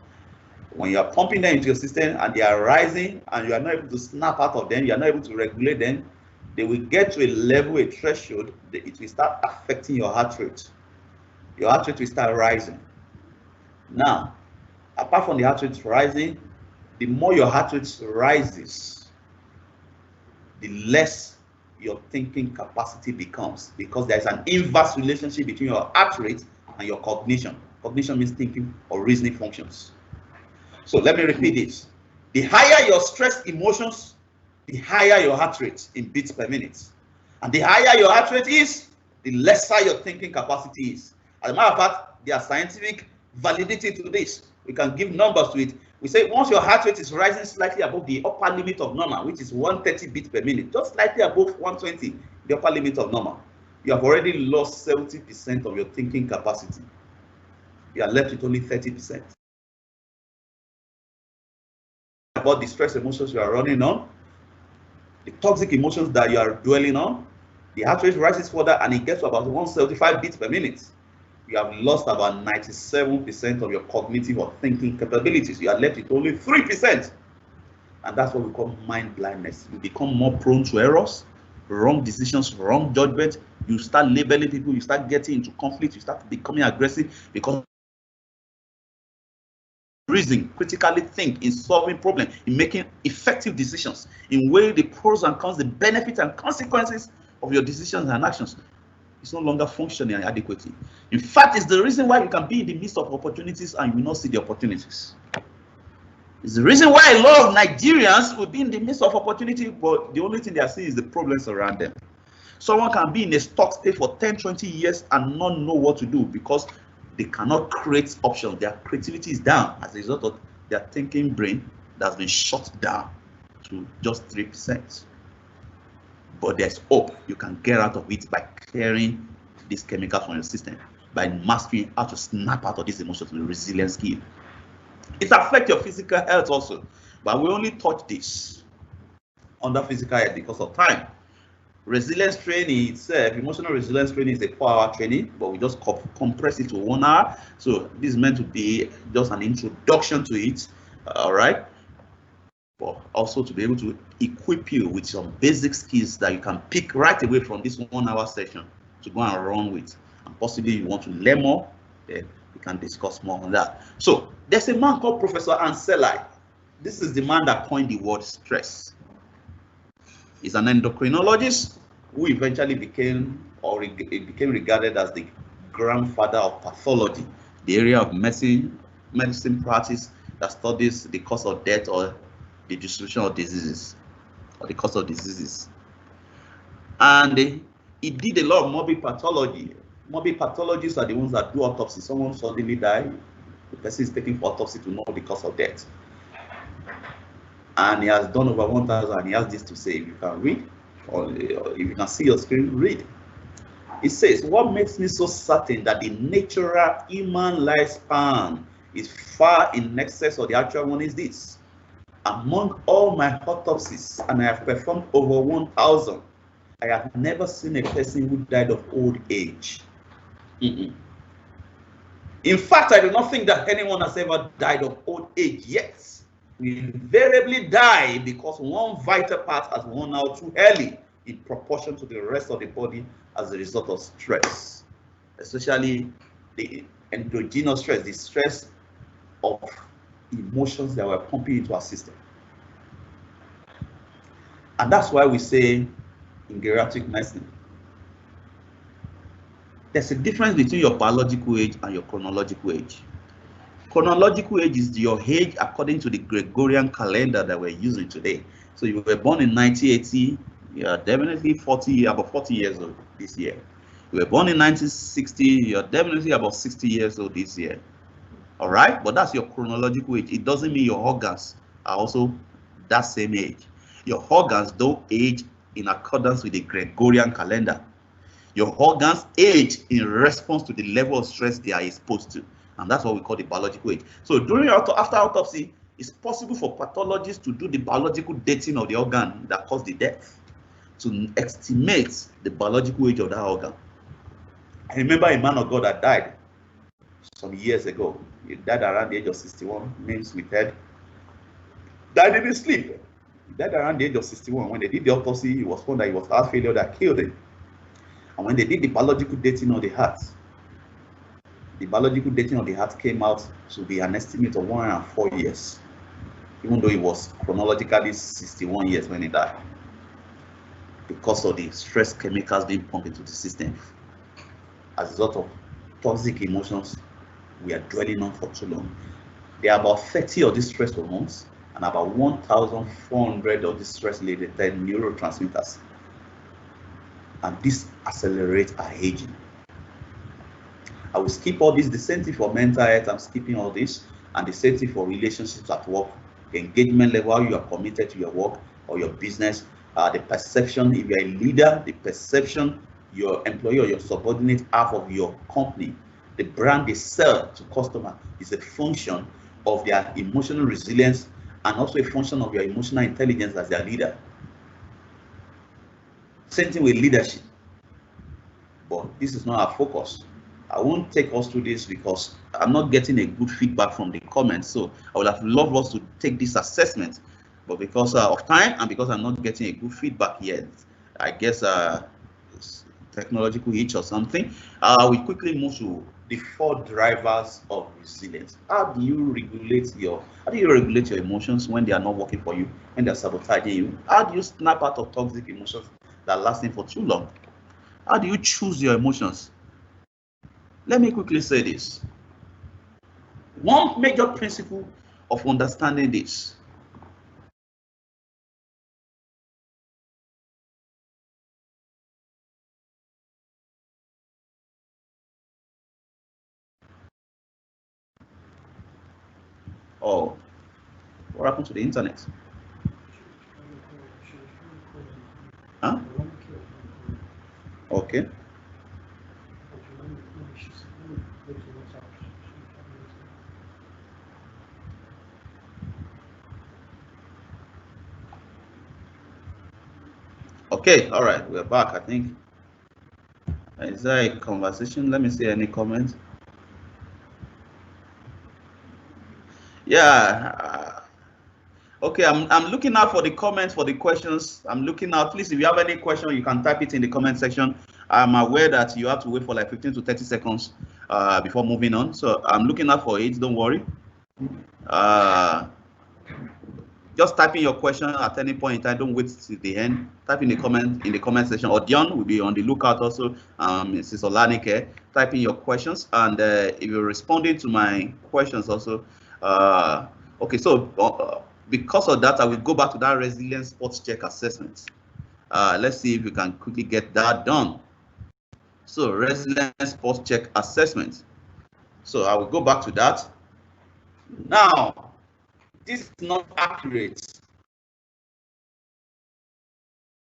when you are pumping them into your system and they are rising and you are not able to snap out of them, you are not able to regulate them, they will get to a level, a threshold, it will start affecting your heart rate. Your heart rate will start rising. Now, apart from the heart rate rising, the more your heart rate rises, the less your thinking capacity becomes, because there is an inverse relationship between your heart rate and your cognition. Cognition means thinking or reasoning functions. So let me repeat this. The higher your stress emotions, the higher your heart rate in beats per minute. And the higher your heart rate is, the lesser your thinking capacity is. As a matter of fact, there are scientific validity to this. We can give numbers to it. We say once your heart rate is rising slightly above the upper limit of normal, which is 130 beats per minute, just slightly above 120, the upper limit of normal, you have already lost 70% of your thinking capacity. You are left with only 30%. about the stress emotions you are running on, the toxic emotions that you are dwelling on, the heart rate rises further and it gets to about 175 beats per minute. You have lost about 97% of your cognitive or thinking capabilities. You are left with only 3%. And that's what we call mind blindness. You become more prone to errors, wrong decisions, wrong judgment. You start labeling people, you start getting into conflict, you start becoming aggressive because reason, critically think in solving problems, in making effective decisions, in weighing the pros and cons, the benefits and consequences of your decisions and actions. It's no longer functioning adequately. In fact, it's the reason why you can be in the midst of opportunities and you will not see the opportunities. It's the reason why a lot of Nigerians will be in the midst of opportunity, but the only thing they are seeing is the problems around them. Someone can be in a stuck state for 10, 20 years and not know what to do because they cannot create options. Their creativity is down as a result of their thinking brain that's been shut down to just 3%. But there's hope. You can get out of it by clearing these chemicals from your system, by mastering how to snap out of these emotions with resilience skill. It affects your physical health also, but we only touch this under physical health because of time. Resilience training itself, emotional resilience training is a 4-hour training, but we just compress it to 1 hour. So this is meant to be just an introduction to it, all right? But also to be able to equip you with some basic skills that you can pick right away from this 1-hour session to go and run with. And possibly you want to learn more, then we can discuss more on that. So there's a man called Professor Anseli. This is the man that coined the word stress. He's an endocrinologist who eventually became regarded as the grandfather of pathology, the area of medicine practice that studies the cause of death or the distribution of diseases, or the cause of diseases. And he did a lot of morbid pathology. Morbid pathologists are the ones that do autopsy. Someone suddenly died, the person is taken for autopsy to know the cause of death. And he has done over 1,000, and he has this to say, if you can read, or if you can see your screen, read. It says, what makes me so certain that the natural human lifespan is far in excess of the actual one is this. Among all my autopsies, and I have performed over 1,000, I have never seen a person who died of old age. In fact, I do not think that anyone has ever died of old age yet. We invariably die because one vital part has worn out too early in proportion to the rest of the body as a result of stress, especially the endogenous stress, the stress of emotions that were pumping into our system. And that's why we say in geriatric medicine, there's a difference between your biological age and your chronological age. Chronological age is your age according to the Gregorian calendar that we're using today. So you were born in 1980, you're definitely about 40 years old this year. You were born in 1960, you're definitely about 60 years old this year. All right, but that's your chronological age. It doesn't mean your organs are also that same age. Your organs don't age in accordance with the Gregorian calendar. Your organs age in response to the level of stress they are exposed to. And that's what we call the biological age. So after autopsy, it's possible for pathologists to do the biological dating of the organ that caused the death, to estimate the biological age of that organ. I remember a man of God that died some years ago. He died around the age of 61, names with head. Died in his sleep. He died around the age of 61. When they did the autopsy, it was found that it was heart failure that killed him. And when they did the biological dating of the heart came out to be an estimate of 104 years, even though it was chronologically 61 years when he died, because of the stress chemicals being pumped into the system as a result of toxic emotions we are dwelling on for too long. There are about 30 of these stress hormones and about 1,400 of these stress-related neurotransmitters. And this accelerates our aging. I will skip all this, the same thing for mental health, I'm skipping all this, and the same thing for relationships at work, the engagement level, how you are committed to your work or your business, the perception, if you're a leader, the perception your employee or your subordinate have of your company, the brand they sell to customer is a function of their emotional resilience and also a function of your emotional intelligence as their leader. Same thing with leadership. But this is not our focus. I won't take us through this because I'm not getting a good feedback from the comments. So I would have loved us to take this assessment. But because of time and because I'm not getting a good feedback yet, I guess it's technological hitch or something. We quickly move to the 4 drivers of resilience. How do you regulate your emotions when they are not working for you, when they're sabotaging you? How do you snap out of toxic emotions that are lasting for too long? How do you choose your emotions? Let me quickly say this. One major principle of understanding this oh, what happened to the internet? Huh? Okay. Okay, all right, we're back. I think. Is there a conversation? Let me see any comments. Yeah. Okay, I'm looking out for the comments, for the questions. I'm looking out. Please, if you have any question, you can type it in the comment section. I'm aware that you have to wait for like 15 to 30 seconds before moving on. So I'm looking out for it. Don't worry. Just type in your question at any point in time. Don't wait till the end. Type in the comment section. Or Dion will be on the lookout also. Mrs. Olanike, type in your questions, and if you're responding to my questions also. Okay, so because of that, I will go back to that resilience sports check assessment. Let's see if we can quickly get that done. So resilience sports check assessment. So I will go back to that. Now, this is not accurate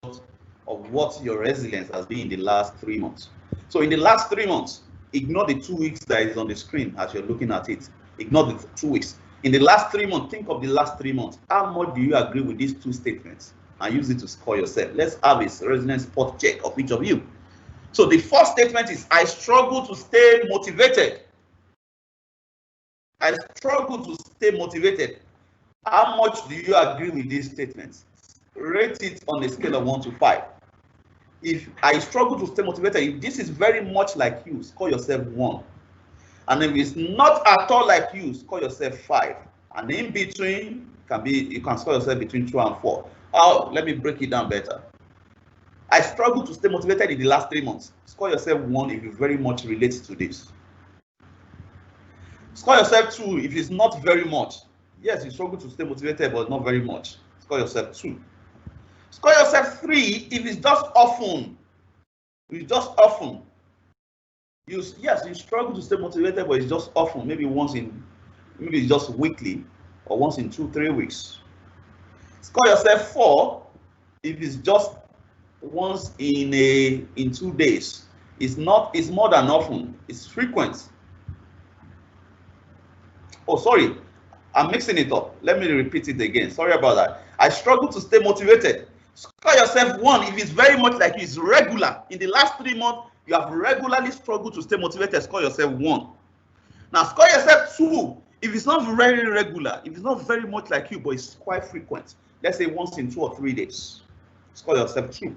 of what your resilience has been in the last 3 months. So in the last 3 months, ignore the 2 weeks that is on the screen as you're looking at it. Ignore the 2 weeks. In the last 3 months, think of the last 3 months. How much do you agree with these 2 statements? And use it to score yourself. Let's have a resilience spot check of each of you. So the first statement is, I struggle to stay motivated. I struggle to stay motivated. How much do you agree with these statements? Rate it on a scale of 1 to 5. If I struggle to stay motivated, if this is very much like you, score yourself 1. And if it's not at all like you, score yourself 5. And in between you can score yourself between 2 and 4. Let me break it down better. I struggle to stay motivated in the last 3 months. Score yourself 1 if you very much relate to this. Score yourself 2 if it's not very much. Yes, you struggle to stay motivated, but not very much. Score yourself 2. Score yourself 3 if it's just often. It's just often. Yes, you struggle to stay motivated, but it's just often. Maybe it's just weekly, or once in 2-3 weeks. Score yourself 4 if it's just once in 2 days. It's more than often. It's frequent. Oh, sorry, I'm mixing it up. Let me repeat it again. Sorry about that. I struggle to stay motivated. Score yourself 1 if it's very much like it's regular. In the last 3 months, you have regularly struggled to stay motivated. Score yourself 1. Now, score yourself 2 if it's not very regular. If it's not very much like you, but it's quite frequent. Let's say once in 2 or 3 days. Score yourself 2.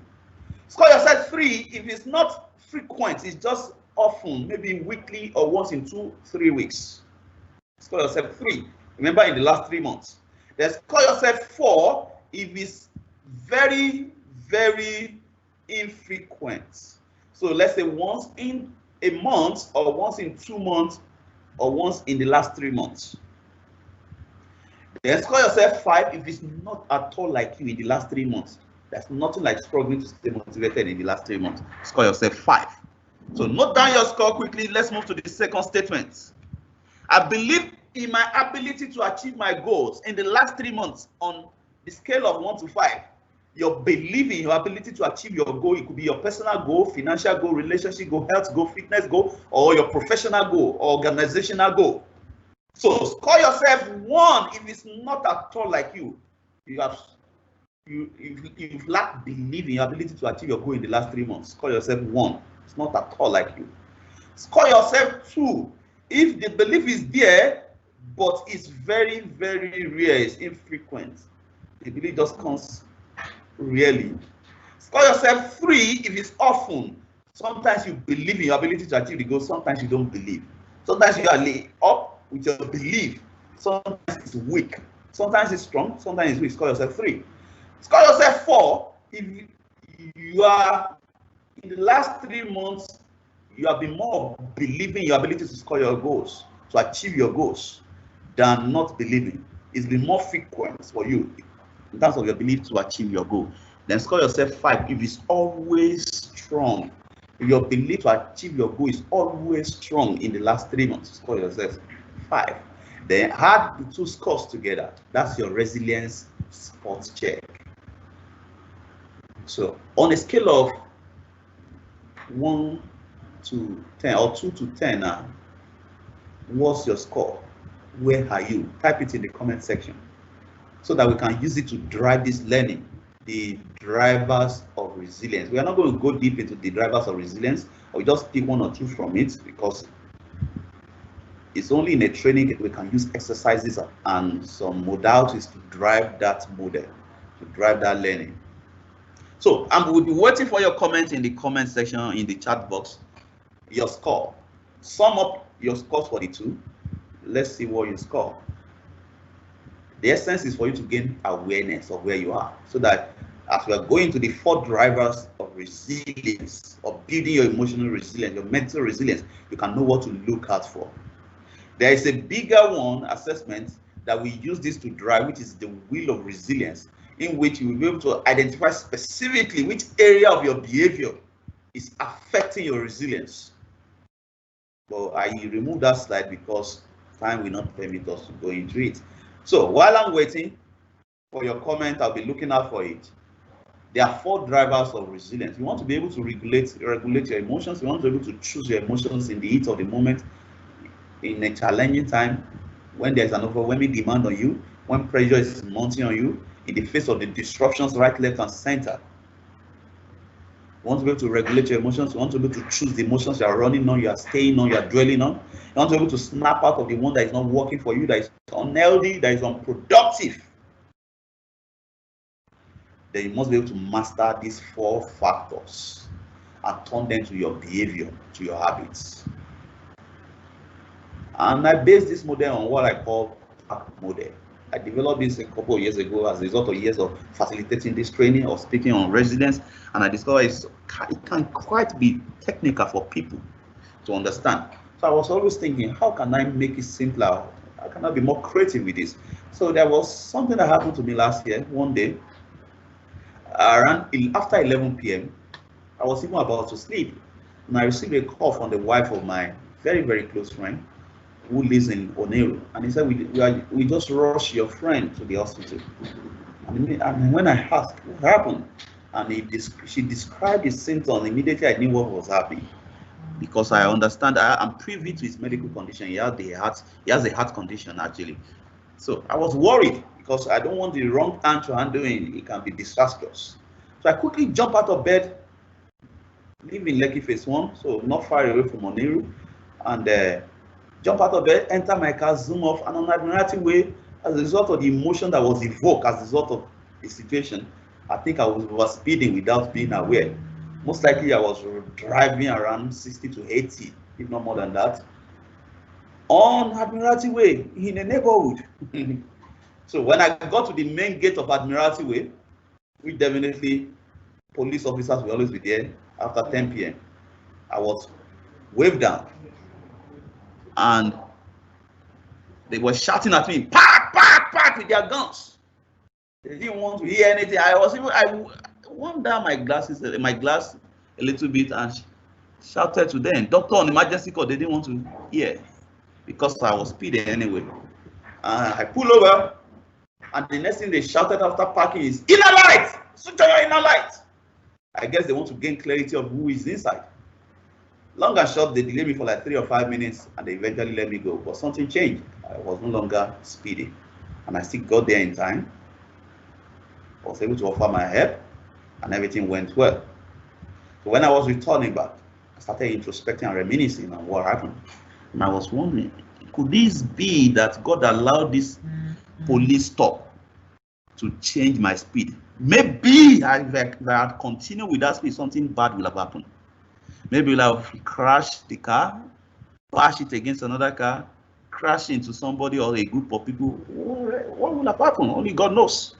Score yourself 3 if it's not frequent. It's just often, maybe weekly or once in 2-3 weeks. Score yourself 3. Remember, in the last 3 months. Then score yourself 4 if it's very, very infrequent. So let's say once in a month, or once in 2 months, or once in the last 3 months. Then score yourself 5 if it's not at all like you in the last 3 months. There's nothing like struggling to stay motivated in the last 3 months. Score yourself 5. So note down your score quickly. Let's move to the second statement. I believe in my ability to achieve my goals in the last 3 months on the scale of 1 to 5. Your belief in your ability to achieve your goal, it could be your personal goal, financial goal, relationship goal, health goal, fitness goal, or your professional goal, or organizational goal. So score yourself 1 if it's not at all like you. You've lacked belief in your ability to achieve your goal in the last 3 months. Score yourself 1. It's not at all like you. Score yourself 2 if the belief is there, but it's very, very rare, it's infrequent. The belief just comes rarely. Score yourself 3 if it's often. Sometimes you believe in your ability to achieve the goal, sometimes you don't believe. Sometimes you are up with your belief, sometimes it's weak, sometimes it's strong, sometimes it's weak. Score yourself 3. Score yourself 4 if you are in the last 3 months you have been more believing your ability to score your goals, to achieve your goals, than not believing. It's been more frequent for you in terms of your belief to achieve your goal. Then score yourself 5 if it's always strong. If your belief to achieve your goal is always strong in the last 3 months, score yourself 5. Then add the 2 scores together. That's your resilience spot check. So on a scale of 1 to 10 or 2 to 10 now, what's your score? Where are you? Type it in the comment section so that we can use it to drive this learning, the drivers of resilience. We are not going to go deep into the drivers of resilience. I'll just pick 1 or 2 from it because it's only in a training that we can use exercises and some modalities to drive that model, to drive that learning. So I will be waiting for your comments in the comment section in the chat box. Your score. Sum up your scores for the 2. Let's see what you score. The essence is for you to gain awareness of where you are, so that as we are going to the 4 drivers of resilience, of building your emotional resilience, your mental resilience, you can know what to look out for. There is a bigger one assessment that we use this to drive, which is the wheel of resilience, in which you will be able to identify specifically which area of your behavior is affecting your resilience. But I removed that slide because time will not permit us to go into it. So while I'm waiting for your comment, I'll be looking out for it. There are 4 drivers of resilience. You want to be able to regulate your emotions. You want to be able to choose your emotions in the heat of the moment, in a challenging time, when there's an overwhelming demand on you, when pressure is mounting on you, in the face of the disruptions right, left, and center. You want to be able to regulate your emotions. You want to be able to choose the emotions you are running on, you are staying on, you are dwelling on. You want to be able to snap out of the one that is not working for you, that is unhealthy, that is unproductive. Then you must be able to master these 4 factors and turn them to your behavior, to your habits. And I base this model on what I call PAC model. I developed this a couple of years ago as a result of years of facilitating this training or speaking on resilience, and I discovered it can quite be technical for people to understand. So I was always thinking, how can I make it simpler? How can I be more creative with this? So there was something that happened to me last year, one day, after 11 p.m., I was even about to sleep, and I received a call from the wife of my very, very close friend who lives in Oneru, and he said, we just rushed your friend to the hospital. And when I asked what happened, and she described his symptoms, immediately I knew what was happening, because I understand, I'm privy to his medical condition. He has a heart condition actually. So I was worried because I don't want the wrong hand to handle it. It can be disastrous. So I quickly jumped out of bed, live in Lekki Phase 1, so not far away from Oneru, and jump out of bed, enter my car, zoom off, and on an Admiralty way, as a result of the emotion that was evoked as a result of the situation, I think I was speeding without being aware. Most likely I was driving around 60 to 80, if not more than that, on Admiralty Way in a neighborhood. So when I got to the main gate of Admiralty Way, which definitely police officers will always be there after 10 p.m., I was waved down, and they were shouting at me, "Park, park, park," with their guns. They didn't want to hear anything. I wound down my glass a little bit and shouted to them. Doctor on emergency call, they didn't want to hear because I was speeding anyway. I pulled over, and the next thing they shouted after parking is, "Inner light! Switch on your inner light!" I guess they want to gain clarity of who is inside. Long and short, they delayed me for like 3 or 5 minutes and they eventually let me go. But something changed. I was no longer speeding. And I still got there in time. I was able to offer my help and everything went well. So when I was returning back, I started introspecting and reminiscing on what happened. And I was wondering, could this be that God allowed this police stop to change my speed? Maybe if I had continued with that speed, something bad will have happened. Maybe we'll have crashed the car, bash it against another car, crash into somebody or a group of people. What will have happened? Only God knows.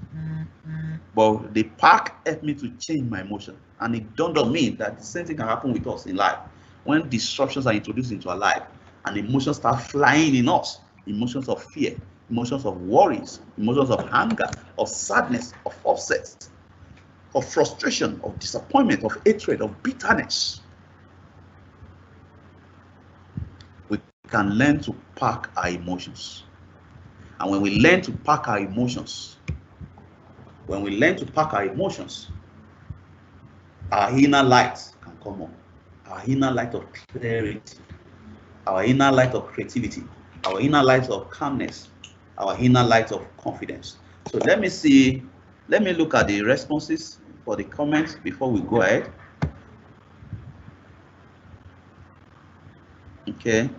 But the park helped me to change my emotion. And it dawned on me that the same thing can happen with us in life. When disruptions are introduced into our life and emotions start flying in us, emotions of fear, emotions of worries, emotions of anger, of sadness, of upset, of frustration, of disappointment, of hatred, of bitterness, we can learn to park our emotions. And when we learn to park our emotions, our inner light can come on. Our inner light of clarity, our inner light of creativity, our inner light of calmness, our inner light of confidence. So let me look at the responses for the comments before we go ahead. Okay,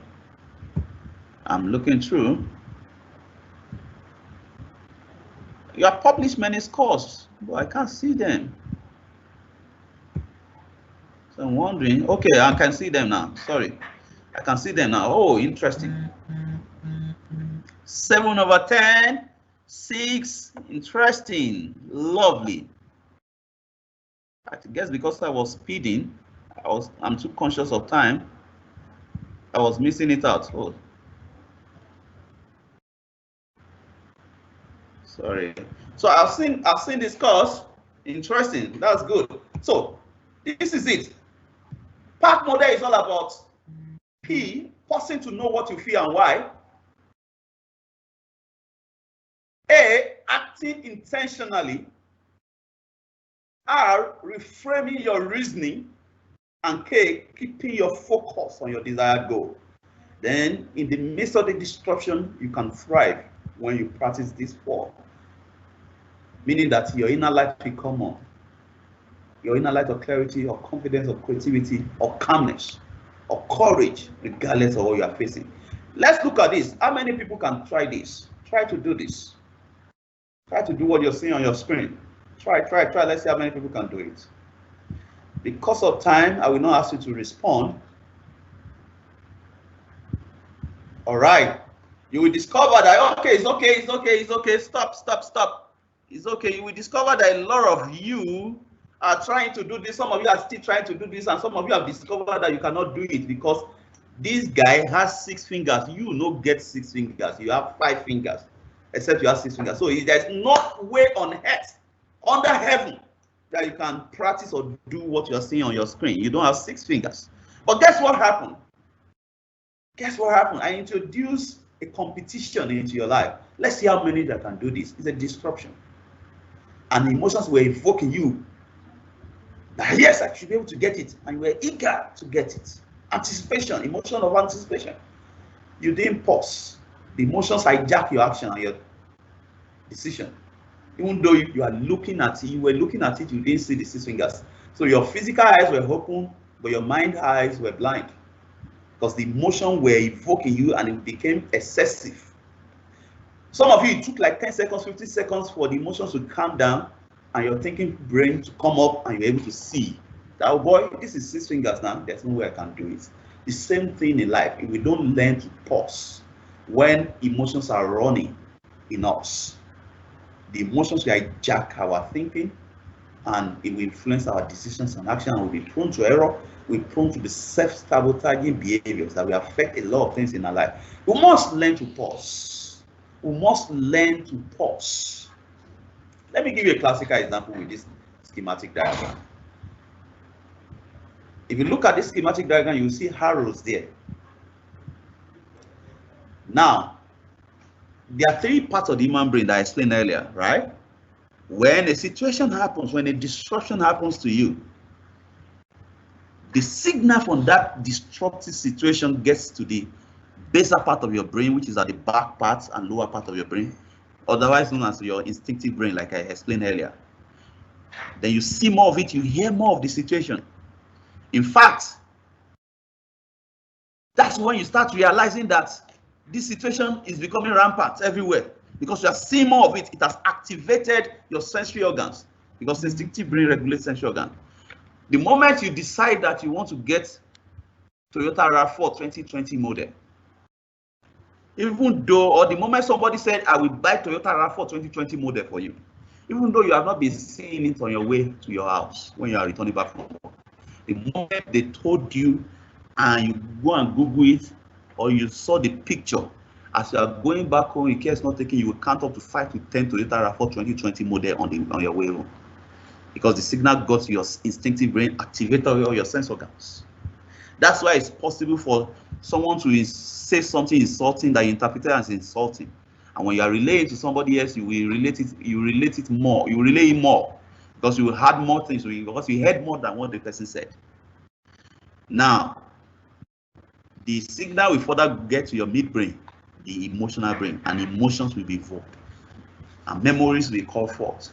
I'm looking through. You have published many scores, but I can't see them. So I'm wondering, okay, I can see them now. Sorry, I can see them now. Oh, interesting. 7/10, 6, interesting, lovely. I guess because I was speeding, I'm too conscious of time. I was missing it out. Oh, sorry. So I've seen the scores. Interesting. That's good. So this is it. Park model is all about P, pausing to know what you feel and why. A, acting intentionally. R, reframing your reasoning. And K, keeping your focus on your desired goal. Then in the midst of the disruption, you can thrive when you practice these 4. Meaning that your inner light will come on. Your inner light of clarity, of confidence, of creativity, of calmness, of courage, regardless of what you are facing. Let's look at this. How many people can try this? Try to do this. Try to do what you're seeing on your screen. Try. Let's see how many people can do it. Because of time, I will not ask you to respond. All right. You will discover that, okay, it's okay. Stop. It's okay. You will discover that a lot of you are trying to do this. Some of you are still trying to do this, and some of you have discovered that you cannot do it because this guy has 6 fingers. You no get 6 fingers. You have 5 fingers, except you have 6 fingers. So there's no way on earth, under heaven, that you can practice or do what you're seeing on your screen. You don't have 6 fingers. But guess what happened? I introduced a competition into your life. Let's see how many that can do this. It's a disruption. And emotions were evoking you. That yes, I should be able to get it. And you were eager to get it. Anticipation, emotion of anticipation. You didn't pause. The emotions hijack your action and your decision. Even though you are looking at it, you didn't see the 6 fingers. So your physical eyes were open, but your mind eyes were blind. Because the emotion were evoking you and it became excessive. Some of you, it took like 10 seconds, 50 seconds for the emotions to calm down and your thinking brain to come up and you're able to see that, oh boy, this is 6 fingers now, there's no way I can do it. The same thing in life. If we don't learn to pause when emotions are running in us, the emotions will hijack our thinking and it will influence our decisions and action, and we'll be prone to error. We're prone to the self-sabotaging behaviors that will affect a lot of things in our life. We must learn to pause. Let me give you a classical example with this schematic diagram. If you look at this schematic diagram, you will see arrows there. Now, there are 3 parts of the human brain that I explained earlier, right? When a situation happens, when a disruption happens to you, the signal from that disruptive situation gets to the basal part of your brain, which is at the back part and lower part of your brain, otherwise known as your instinctive brain, like I explained earlier. Then you see more of it, you hear more of the situation. In fact, that's when you start realizing that this situation is becoming rampant everywhere, because you are seeing more of it. It has activated your sensory organs, because instinctive brain regulates sensory organs. The moment you decide that you want to get Toyota RAV4 2020 model, even though, or the moment somebody said, I will buy Toyota RAV4 2020 model for you, even though you have not been seeing it on your way to your house when you are returning back from work, the moment they told you and you go and Google it, or you saw the picture, as you are going back home, in case not taking, you will count up to 5 to 10 Toyota RAV4 2020 model on your way home, because the signal got to your instinctive brain, activated all your sense organs. That's why it's possible for someone to say something insulting that you interpret as insulting, and when you are relaying to somebody else, you will relate it more, you will relay it more, because you will add more things, because you heard more than what the person said. Now, the signal will further get to your midbrain, the emotional brain, and emotions will be evoked, and memories will call forth.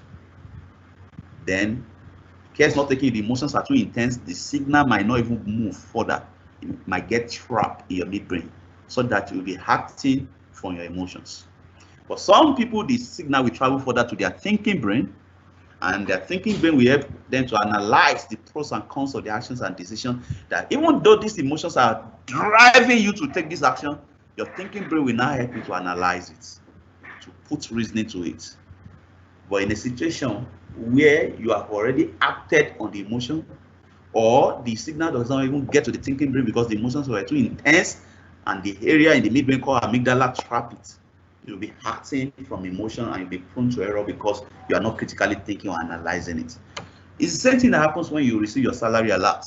Then, cares not taking, the emotions are too intense, the signal might not even move further. It might get trapped in your midbrain, so that you will be acting from your emotions. For some people, the signal will travel further to their thinking brain, and their thinking brain will help them to analyze the pros and cons of the actions and decisions, that even though these emotions are driving you to take this action, your thinking brain will now help you to analyze it, to put reasoning to it. But in a situation where you have already acted on the emotion, or the signal does not even get to the thinking brain because the emotions were too intense, and the area in the midbrain called amygdala trap it, you'll be acting from emotion, and you'll be prone to error because you are not critically thinking or analyzing it. It's the same thing that happens when you receive your salary alert.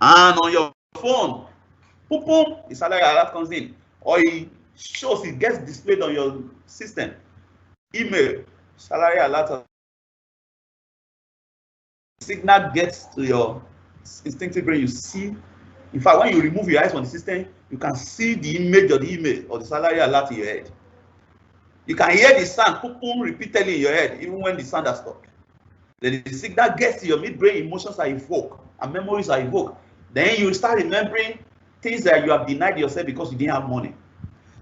And on your phone, boom, boom, the salary alert comes in, or it shows, it gets displayed on your system. Email, salary alert. Signal gets to your instinctive brain, you see. In fact, when you remove your eyes from the system, you can see the image of the email or the salary alert in your head. You can hear the sound boom, boom, repeatedly in your head, even when the sound has stopped. Then the signal gets to your midbrain, emotions are evoked and memories are evoked. Then you start remembering things that you have denied yourself because you didn't have money.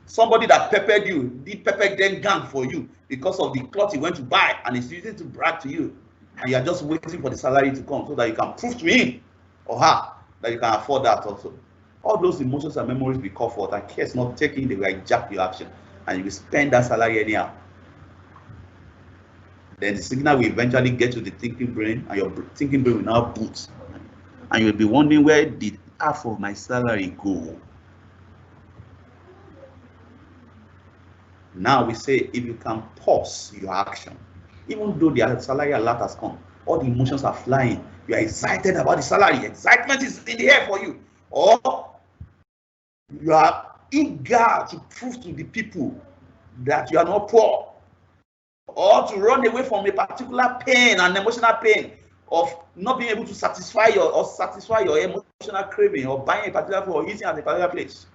Somebody that peppered you, did pepper then gang for you because of the cloth you went to buy, and it's using to brag to you, and you are just waiting for the salary to come so that you can prove to him or her that you can afford that also. All those emotions and memories will call forth, and cares not taking, they will hijack your action, and you will spend that salary anyhow. Then the signal will eventually get to the thinking brain, and your thinking brain will now boot, and you'll be wondering, where did half of my salary go? Now we say, if you can pause your action, even though the salary alert has come, all the emotions are flying, you are excited about the salary, excitement is in the air for you, or you are eager to prove to the people that you are not poor, or to run away from a particular pain, an emotional pain of not being able to satisfy your emotional craving, or buying a particular food, or eating at a particular place.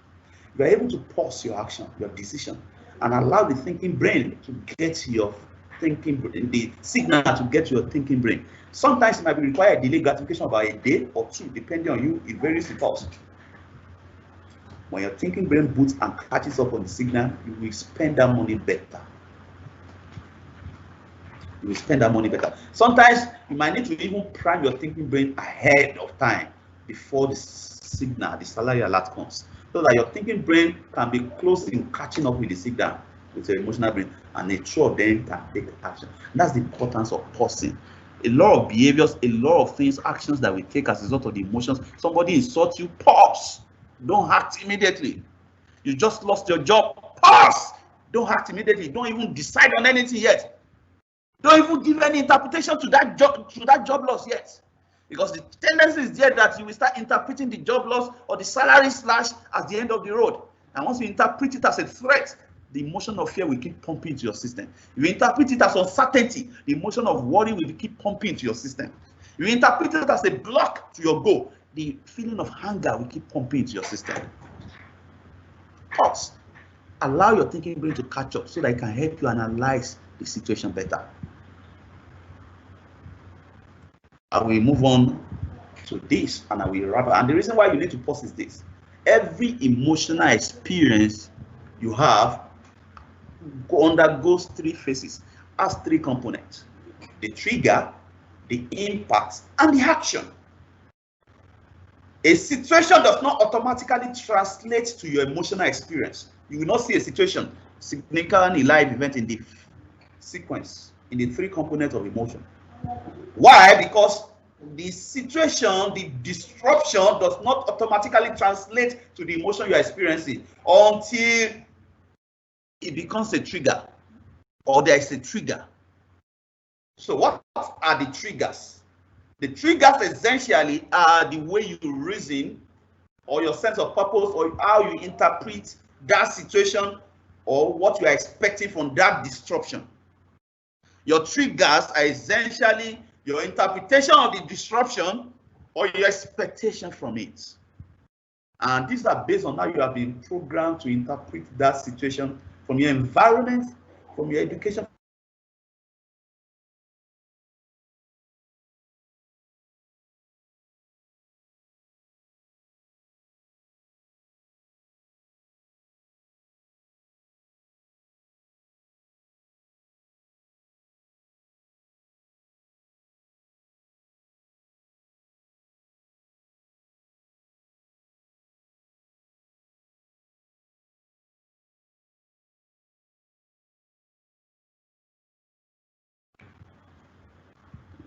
You are able to pause your action, your decision, and allow the thinking brain to get your thinking brain, the signal to get to your thinking brain. Sometimes it might be required delayed gratification of about a day or two, depending on you. It varies with us. When your thinking brain boots and catches up on the signal, you will spend that money better. You will spend that money better. Sometimes you might need to even prime your thinking brain ahead of time, before the signal, the salary alert comes, so that your thinking brain can be close in catching up with the signal, with your emotional brain, and the two of them can take action. And that's the importance of pausing. A lot of behaviors, a lot of things, actions that we take as a result of the emotions. Somebody insults you, pause. Don't act immediately. You just lost your job, pause. Don't act immediately. Don't even decide on anything yet. Don't even give any interpretation to that job loss yet. Because the tendency is there that you will start interpreting the job loss or the salary slash as the end of the road. And once you interpret it as a threat, the emotion of fear will keep pumping into your system. If you interpret it as uncertainty, the emotion of worry will keep pumping into your system. You interpret it as a block to your goal. The feeling of hunger will keep pumping into your system. Pause. Allow your thinking brain to catch up so that it can help you analyze the situation better. I will move on to this and I will wrap up. And the reason why you need to pause is this. Every emotional experience you have undergoes three phases, has three components: the trigger, the impact, and the action. A situation does not automatically translate to your emotional experience. You will not see a situation, significant live event in the sequence, in the three components of emotion. Why? Because the situation, the disruption does not automatically translate to the emotion you are experiencing until it becomes a trigger or there is a trigger. So what are the triggers? The triggers essentially are the way you reason or your sense of purpose or how you interpret that situation or what you are expecting from that disruption. Your triggers are essentially your interpretation of the disruption or your expectation from it. And these are based on how you have been programmed to interpret that situation from your environment, from your education.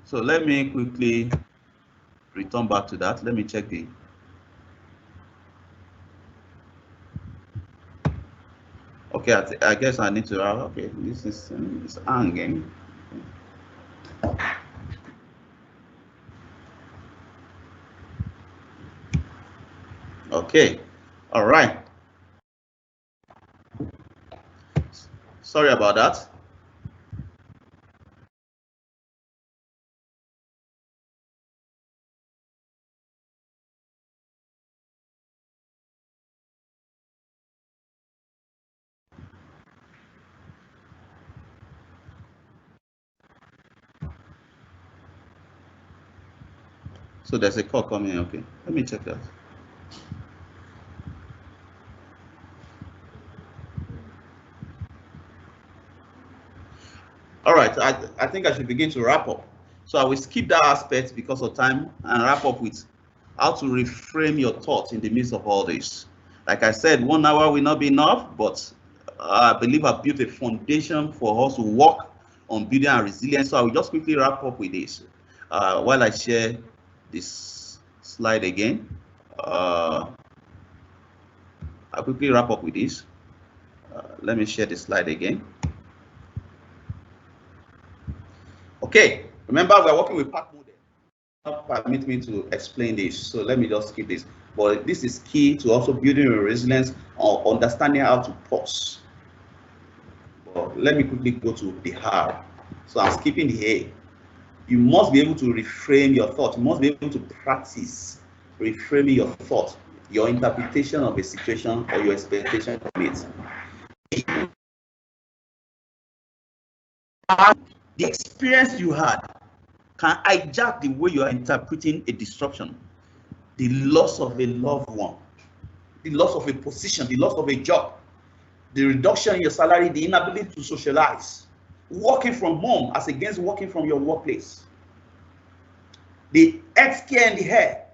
So let me quickly return back to that. Let me check the. Okay, I guess I need to. Okay, this is it's hanging. Okay, all right. Sorry about that. So there's a call coming. Okay, let me check that. All right, I think I should begin to wrap up. So I will skip that aspect because of time and wrap up with how to reframe your thoughts in the midst of all this. Like I said, 1 hour will not be enough, but I believe I've built a foundation for us to work on building our resilience. So I will just quickly wrap up with this while I share this slide again. I'll quickly wrap up with this. Let me share the slide again. Okay, remember we're working with pack model. Not permit me to explain this, so let me just skip this. But this is key to also building a resilience or understanding how to pause. But let me quickly go to the R. So I'm skipping the A. You must be able to reframe your thought. You must be able to practice reframing your thought, your interpretation of a situation or your expectation from it. The experience you had can hijack the way you are interpreting a disruption, the loss of a loved one, the loss of a position, the loss of a job, the reduction in your salary, the inability to socialize, working from home as against working from your workplace, the healthcare and the hair,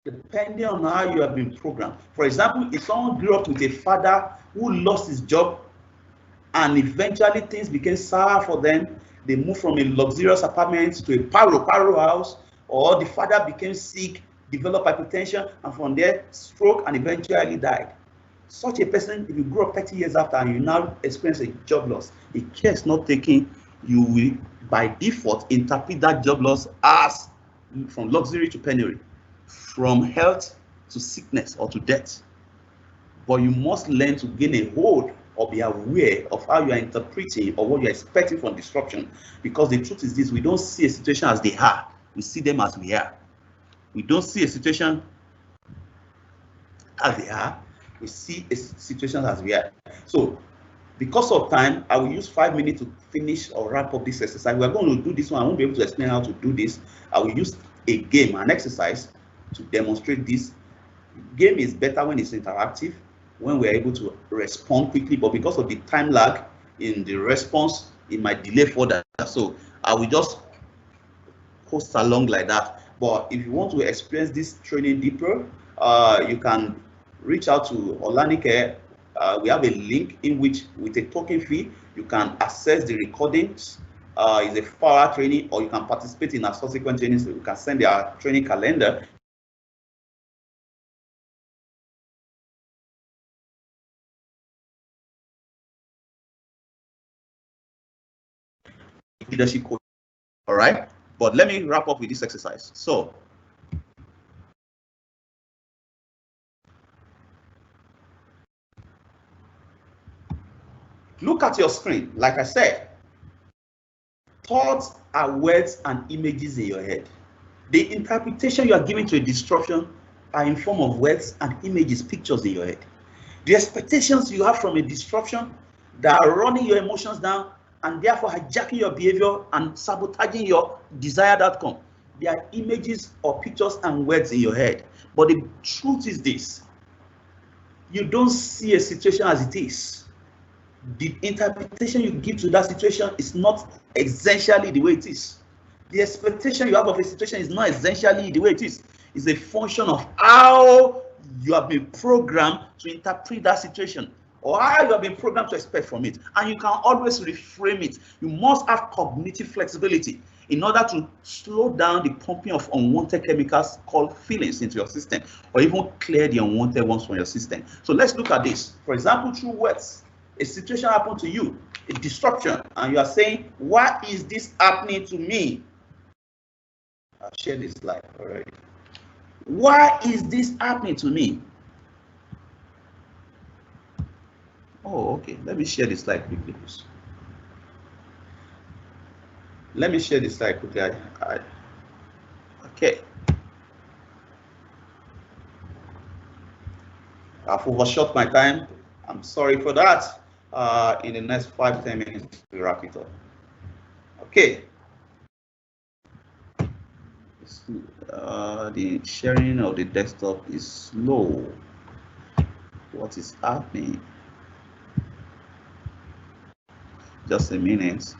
depending on how you have been programmed. For example, if someone grew up with a father who lost his job and eventually things became sour for them, they moved from a luxurious apartment to a paro house, or the father became sick, developed hypertension, and from there stroke and eventually died. Such a person, if you grow up 30 years after and you now experience a job loss, if care is not taken, you will by default interpret that job loss as from luxury to penury, from health to sickness or to death. But you must learn to gain a hold or be aware of how you are interpreting or what you're expecting from disruption. Because the truth is this, we don't see a situation as they are, we see them as we are. We don't see a situation as they are, we see a situation as we are. So because of time, I will use 5 minutes to finish or wrap up this exercise. We are going to do this one. I won't be able to explain how to do this. I will use a game, an exercise to demonstrate this. Game is better when it's interactive, when we're able to respond quickly, but because of the time lag in the response, it might delay further. So I will just host along like that. But if you want to experience this training deeper, you can reach out to Olanike. We have a link in which, with a token fee, you can access the recordings. It's a 4-hour training, or you can participate in our subsequent trainings. So you can send our training calendar. Leadership coach. All right, but let me wrap up with this exercise. So look at your screen. Like I said, thoughts are words and images in your head. The interpretation you are giving to a disruption are in form of words and images, pictures in your head. The expectations you have from a disruption that are running your emotions down and therefore hijacking your behavior and sabotaging your desired outcome. They are images or pictures and words in your head. But the truth is this: you don't see a situation as it is. The interpretation you give to that situation is not essentially the way it is. The expectation you have of a situation is not essentially the way it is. It's a function of how you have been programmed to interpret that situation, or how you have been programmed to expect from it. And you can always reframe it. You must have cognitive flexibility in order to slow down the pumping of unwanted chemicals called feelings into your system, or even clear the unwanted ones from your system. So let's look at this. For example, through words. A situation happened to you, a disruption, and you are saying, why is this happening to me? I'll share this slide already. Why is this happening to me? Oh, okay. Let me share this slide quickly, please. Let me share this slide quickly. Okay. I've overshot my time. I'm sorry for that. In the next 5-10 minutes, we wrap it up. Okay. The sharing of the desktop is slow. What is happening? Just a minute.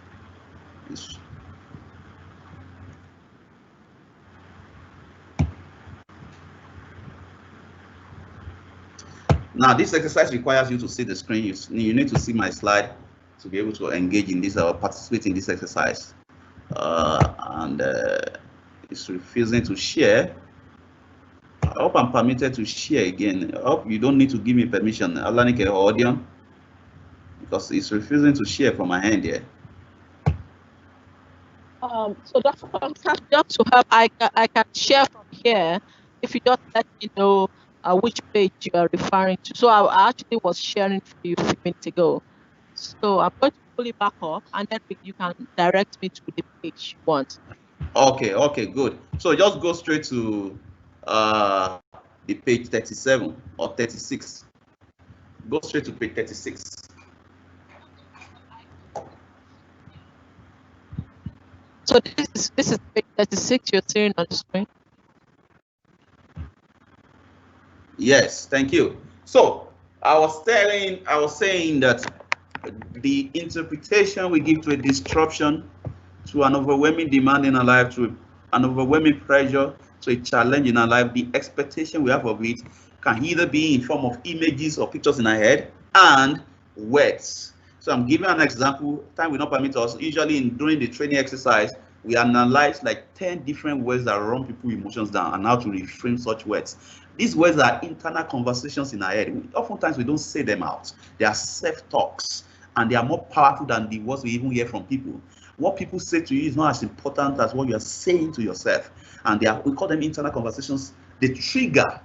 Now, this exercise requires you to see the screen. You need to see my slide to be able to engage in this or participate in this exercise. And it's refusing to share. I hope I'm permitted to share again. I hope you don't need to give me permission, Alanike or Audion, because it's refusing to share from my hand here. So that's just to help. I can share from here if you just let me know which page you are referring to. So I actually was sharing for you a few minutes ago. So I'm going to pull it back up, and then you can direct me to the page you want. Okay, good. So just go straight to the page 37 or 36. Go straight to page 36. So this is page 36 you're seeing on the screen. Yes, thank you. So I was saying that the interpretation we give to a disruption, to an overwhelming demand in our life, to an overwhelming pressure, to a challenge in our life, the expectation we have of it can either be in form of images or pictures in our head and words. So I'm giving an example. Time will not permit us. Usually during the training exercise, we analyze like 10 different words that run people's emotions down and how to reframe such words. These words are internal conversations in our head. Oftentimes we don't say them out. They are self-talks, and they are more powerful than the words we even hear from people. What people say to you is not as important as what you are saying to yourself. And we call them internal conversations. They trigger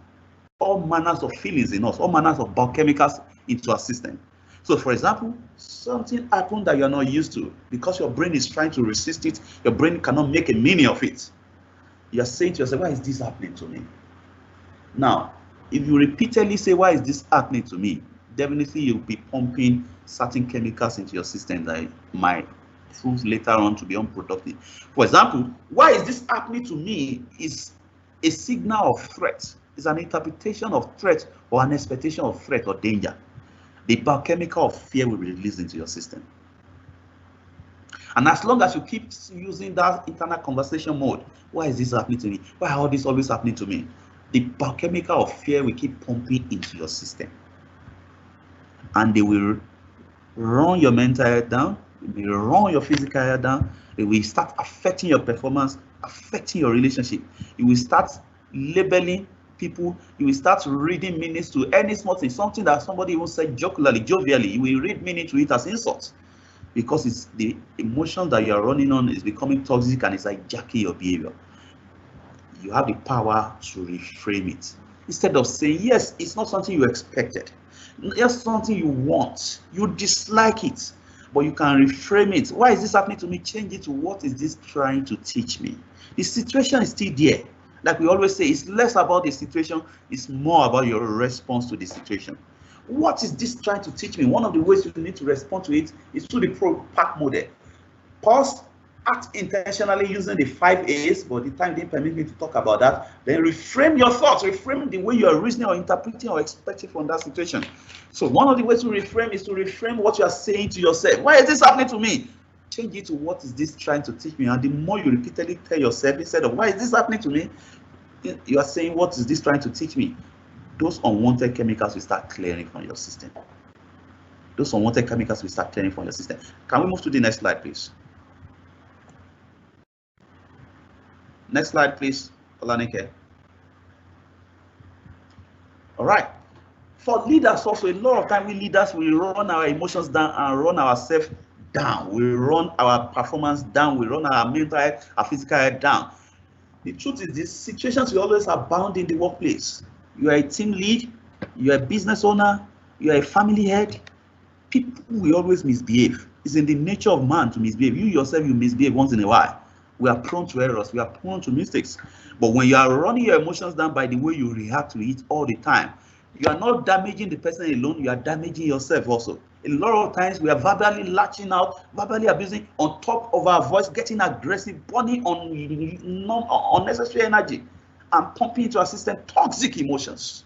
all manners of feelings in us, all manners of biochemicals into our system. So, for example, something happened that you're not used to because your brain is trying to resist it. Your brain cannot make a meaning of it. You're saying to yourself, why is this happening to me? Now, if you repeatedly say, why is this happening to me? Definitely you'll be pumping certain chemicals into your system that might prove later on to be unproductive. For example, why is this happening to me is a signal of threat. It's an interpretation of threat or an expectation of threat or danger. The biochemical of fear will be released into your system. And as long as you keep using that internal conversation mode, why is this happening to me? Why are all this always happening to me? The biochemical of fear will keep pumping into your system. And they will run your mental health down, they will run your physical health down, they will start affecting your performance, affecting your relationship. You will start labeling people, you will start reading meanings to any small thing, something that somebody even said jovially, you will read meaning to it as insult. Because it's the emotion that you are running on is becoming toxic and it's hijacking your behavior. You have the power to reframe it. Instead of saying, yes, it's not something you expected, just something you want, you dislike it, but you can reframe it. Why is this happening to me? Change it to, what is this trying to teach me? The situation is still there. Like we always say, it's less about the situation, it's more about your response to the situation. What is this trying to teach me? One of the ways you need to respond to it is through the PAC model. Pause, act intentionally using the 5 A's, but the time didn't permit me to talk about that. Then reframe your thoughts, reframe the way you are reasoning or interpreting or expecting from that situation. So one of the ways to reframe is to reframe what you are saying to yourself. Why is this happening to me? Change it to, what is this trying to teach me? And the more you repeatedly tell yourself, instead of why is this happening to me, you are saying, what is this trying to teach me? Those unwanted chemicals will start clearing from your system. Those unwanted chemicals will start clearing from your system. Can we move to the next slide, please? Next slide, please, Olanike. All right. For leaders also, a lot of time we leaders, we run our emotions down and run ourselves down. We run our performance down. We run our mental health, our physical health down. The truth is, these situations will always abound in the workplace. You are a team lead, you are a business owner, you are a family head. People will always misbehave. It's in the nature of man to misbehave. You yourself, you misbehave once in a while. We are prone to errors, we are prone to mistakes. But when you are running your emotions down by the way you react to it all the time, you are not damaging the person alone, you are damaging yourself also. A lot of times we are verbally lashing out, verbally abusing, on top of our voice, getting aggressive, burning on unnecessary energy, and pumping into our system toxic emotions.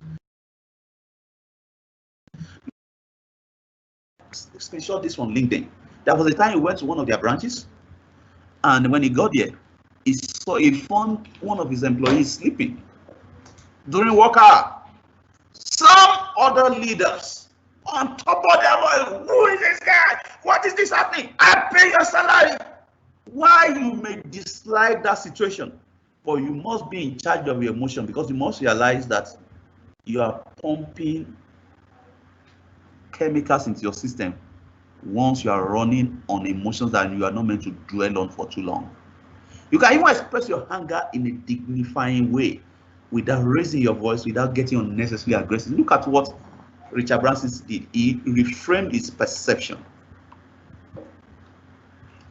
Screenshot this from LinkedIn. There was a time he went to one of their branches, and when he got there, he found one of his employees sleeping during work hour. Some other leaders on top of their voice, who is this guy? What is this happening? I pay your salary. Why you may dislike that situation, but you must be in charge of your emotion, because you must realize that you are pumping chemicals into your system once you are running on emotions that you are not meant to dwell on for too long. You can even express your anger in a dignifying way without raising your voice, without getting unnecessarily aggressive. Look at what Richard Branson did. He reframed his perception.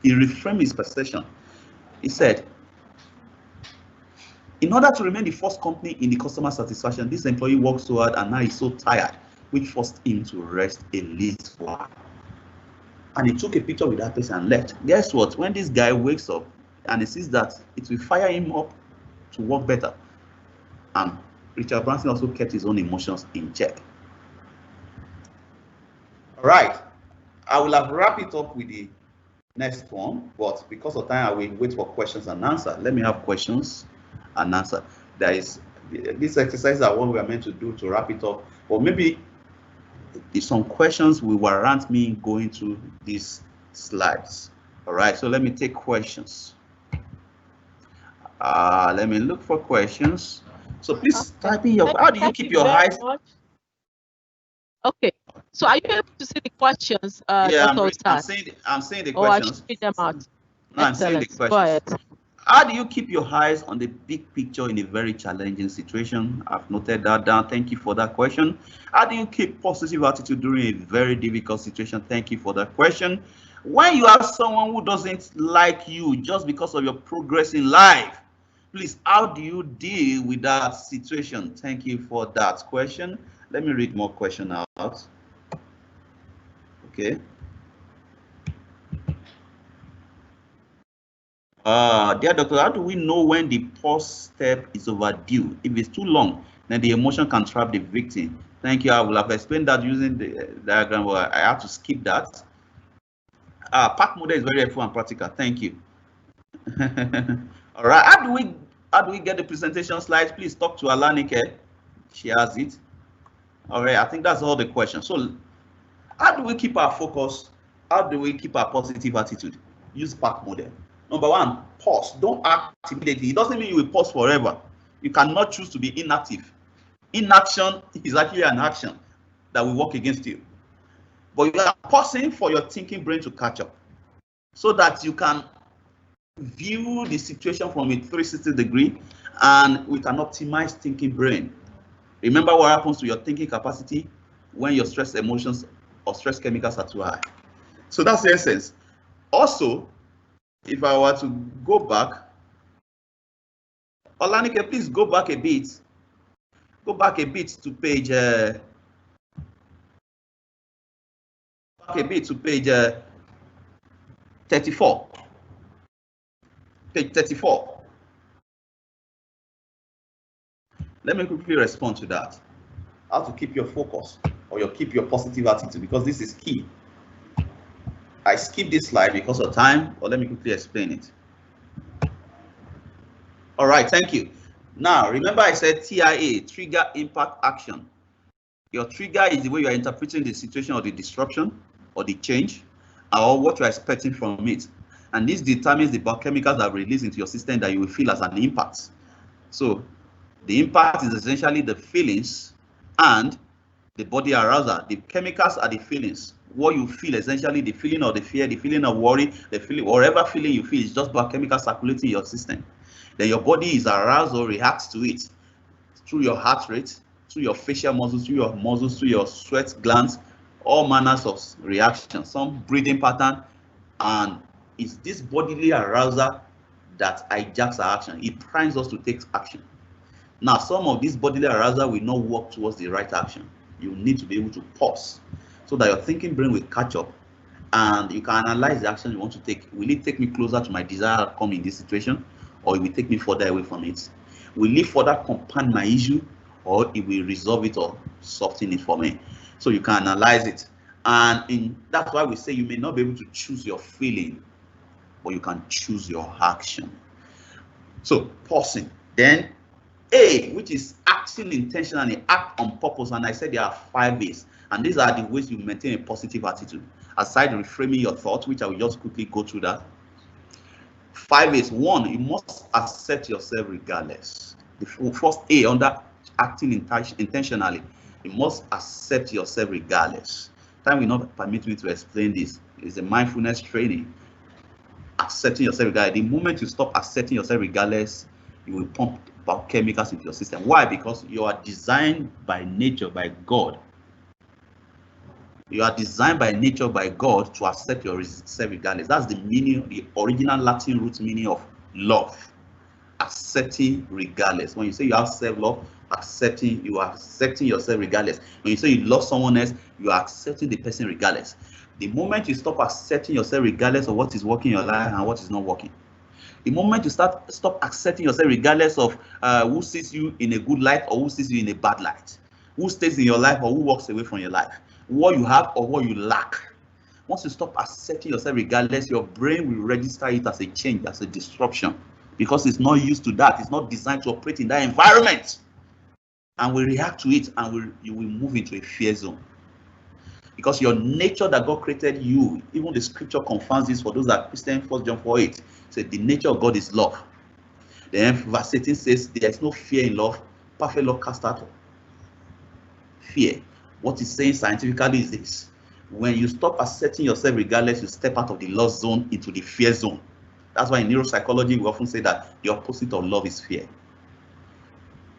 He reframed his perception. He said, in order to remain the first company in the customer satisfaction, this employee worked so hard and now he's so tired, which forced him to rest a little while. And he took a picture with that person and left. Guess what? When this guy wakes up and he sees that, it will fire him up to work better. And Richard Branson also kept his own emotions in check. All right. I will have wrapped it up with the next one, but because of time, I will wait for questions and answer. Let me have questions and answer. There is this exercise that what we are meant to do to wrap it up, or maybe if some questions will warrant me going through these slides. All right, so let me take questions. Let me look for questions. So please type in your, how do you keep your eyes? Okay, so are you able to see the questions, Yeah, Dr. I'm Osaz? seeing the questions. Oh, I should read them out. No, I'm seeing the Excellent. questions. Go ahead. How do you keep your eyes on the big picture in a very challenging situation? I've noted that down. Thank you for that question. How do you keep positive attitude during a very difficult situation? Thank you for that question. When you have someone who doesn't like you just because of your progress in life, please, how do you deal with that situation? Thank you for that question. Let me read more question out. Okay. Dear doctor, how do we know when the pause step is overdue? If it's too long, then the emotion can trap the victim. Thank you. I will have explained that using the diagram, but I have to skip that. Pack model is very helpful and practical. Thank you. All right. How do we get the presentation slides? Please talk to Alanike. She has it. All right. I think that's all the questions. So, how do we keep our focus? How do we keep our positive attitude? Use pack model. Number one, pause. Don't act immediately. It doesn't mean you will pause forever. You cannot choose to be inactive. Inaction is actually an action that will work against you. But you are pausing for your thinking brain to catch up so that you can view the situation from a 360 degree and with an optimized thinking brain. Remember what happens to your thinking capacity when your stress emotions or stress chemicals are too high. So that's the essence. Also, if I were to go back, Olanike, please go back a bit. Go back a bit to page 34. Page 34. Let me quickly respond to that. How to keep your focus or keep your positive attitude, because this is key. I skipped this slide because of time, but let me quickly explain it. All right, thank you. Now, remember I said TIA, trigger, impact, action. Your trigger is the way you are interpreting the situation or the disruption or the change or what you are expecting from it. And this determines the biochemicals that are released into your system that you will feel as an impact. So the impact is essentially the feelings and the body arousal. The chemicals are the feelings. What you feel, essentially the feeling of the fear, the feeling of worry, the feeling, whatever feeling you feel is just biochemical circulating in your system. Then your body is aroused or reacts to it through your heart rate, through your facial muscles, through your sweat glands, all manners of reactions, some breathing pattern, and it's this bodily arousal that hijacks our action. It primes us to take action. Now, some of this bodily arousal will not work towards the right action. You need to be able to pause so that your thinking brain will catch up and you can analyze the action you want to take. Will it take me closer to my desired outcome in this situation, or it will take me further away from it? Will it further compound my issue, or it will resolve it or soften it for me? So you can analyze it. And that's why we say you may not be able to choose your feeling, but you can choose your action. So pausing. Then A, which is acting intentionally, act on purpose. And I said there are 5 ways. And these are the ways you maintain a positive attitude. Aside reframing your thought, which I will just quickly go through that. 5 ways. 1, you must accept yourself regardless. The first A under acting intentionally, you must accept yourself regardless. Time will not permit me to explain this. It's a mindfulness training. Accepting yourself regardless. The moment you stop accepting yourself regardless, you will pump chemicals into your system. Why? Because you are designed by nature, by God. You are designed by nature, by God, to accept yourself regardless. That's the meaning, the original Latin root meaning of love. Accepting regardless. When you say you have self-love, you are accepting yourself regardless. When you say you love someone else, you are accepting the person regardless. The moment you stop accepting yourself regardless of what is working in your life and what is not working, the moment you stop accepting yourself regardless of who sees you in a good light or who sees you in a bad light, who stays in your life or who walks away from your life, what you have or what you lack. Once you stop accepting yourself regardless, your brain will register it as a change, as a disruption, because it's not used to that. It's not designed to operate in that environment, and will react to it, and you will move into a fear zone. Because your nature that God created you, even the scripture confirms this for those that are Christian. 1 John 4:8 says the nature of God is love. Then verse 18 says there is no fear in love. Perfect love casts out fear. What it's saying scientifically is this: when you stop accepting yourself regardless, you step out of the love zone into the fear zone. That's why in neuropsychology, we often say that the opposite of love is fear.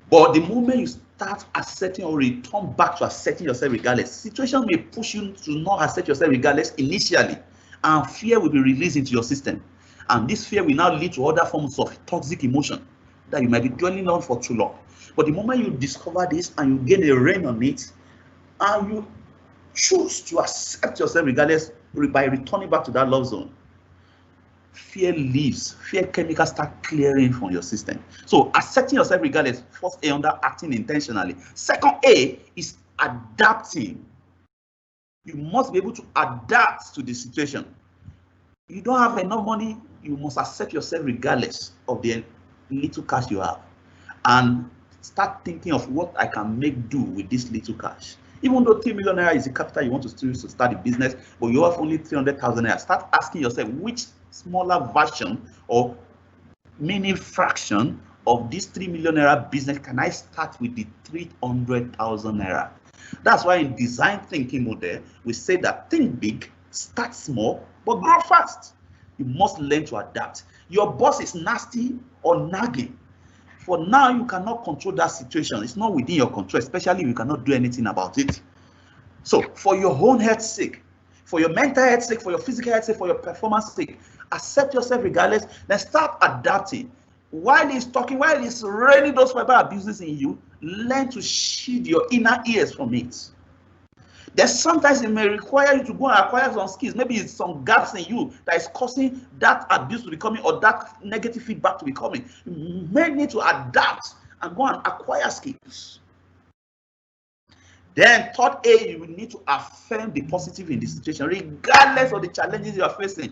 But the moment you start accepting or return back to accepting yourself regardless, situation may push you to not accept yourself regardless initially, and fear will be released into your system. And this fear will now lead to other forms of toxic emotion that you might be dwelling on for too long. But the moment you discover this and you gain a reign on it, and you choose to accept yourself regardless by returning back to that love zone, fear leaves. Fear chemicals start clearing from your system. So accepting yourself regardless, first A, under acting intentionally. Second A is adapting. You must be able to adapt to the situation. You don't have enough money, you must accept yourself regardless of the little cash you have, and start thinking of what I can make do with this little cash. Even though 3 million naira is the capital you want to use to start a business, but you have only 300,000 naira, start asking yourself, which smaller version or mini fraction of this 3 million naira business can I start with the 300,000 naira? That's why in design thinking model, we say that think big, start small, but grow fast. You must learn to adapt. Your boss is nasty or nagging. For now, you cannot control that situation. It's not within your control, especially if you cannot do anything about it. So for your own health's sake, for your mental health's sake, for your physical health's sake, for your performance sake, accept yourself regardless, then start adapting. While he's talking, while he's raining those verbal abuses in you, learn to shield your inner ears from it. There's sometimes it may require you to go and acquire some skills. Maybe it's some gaps in you that is causing that abuse to be coming or that negative feedback to be coming. You may need to adapt and go and acquire skills. Then third A, you will need to affirm the positive in the situation, regardless of the challenges you are facing,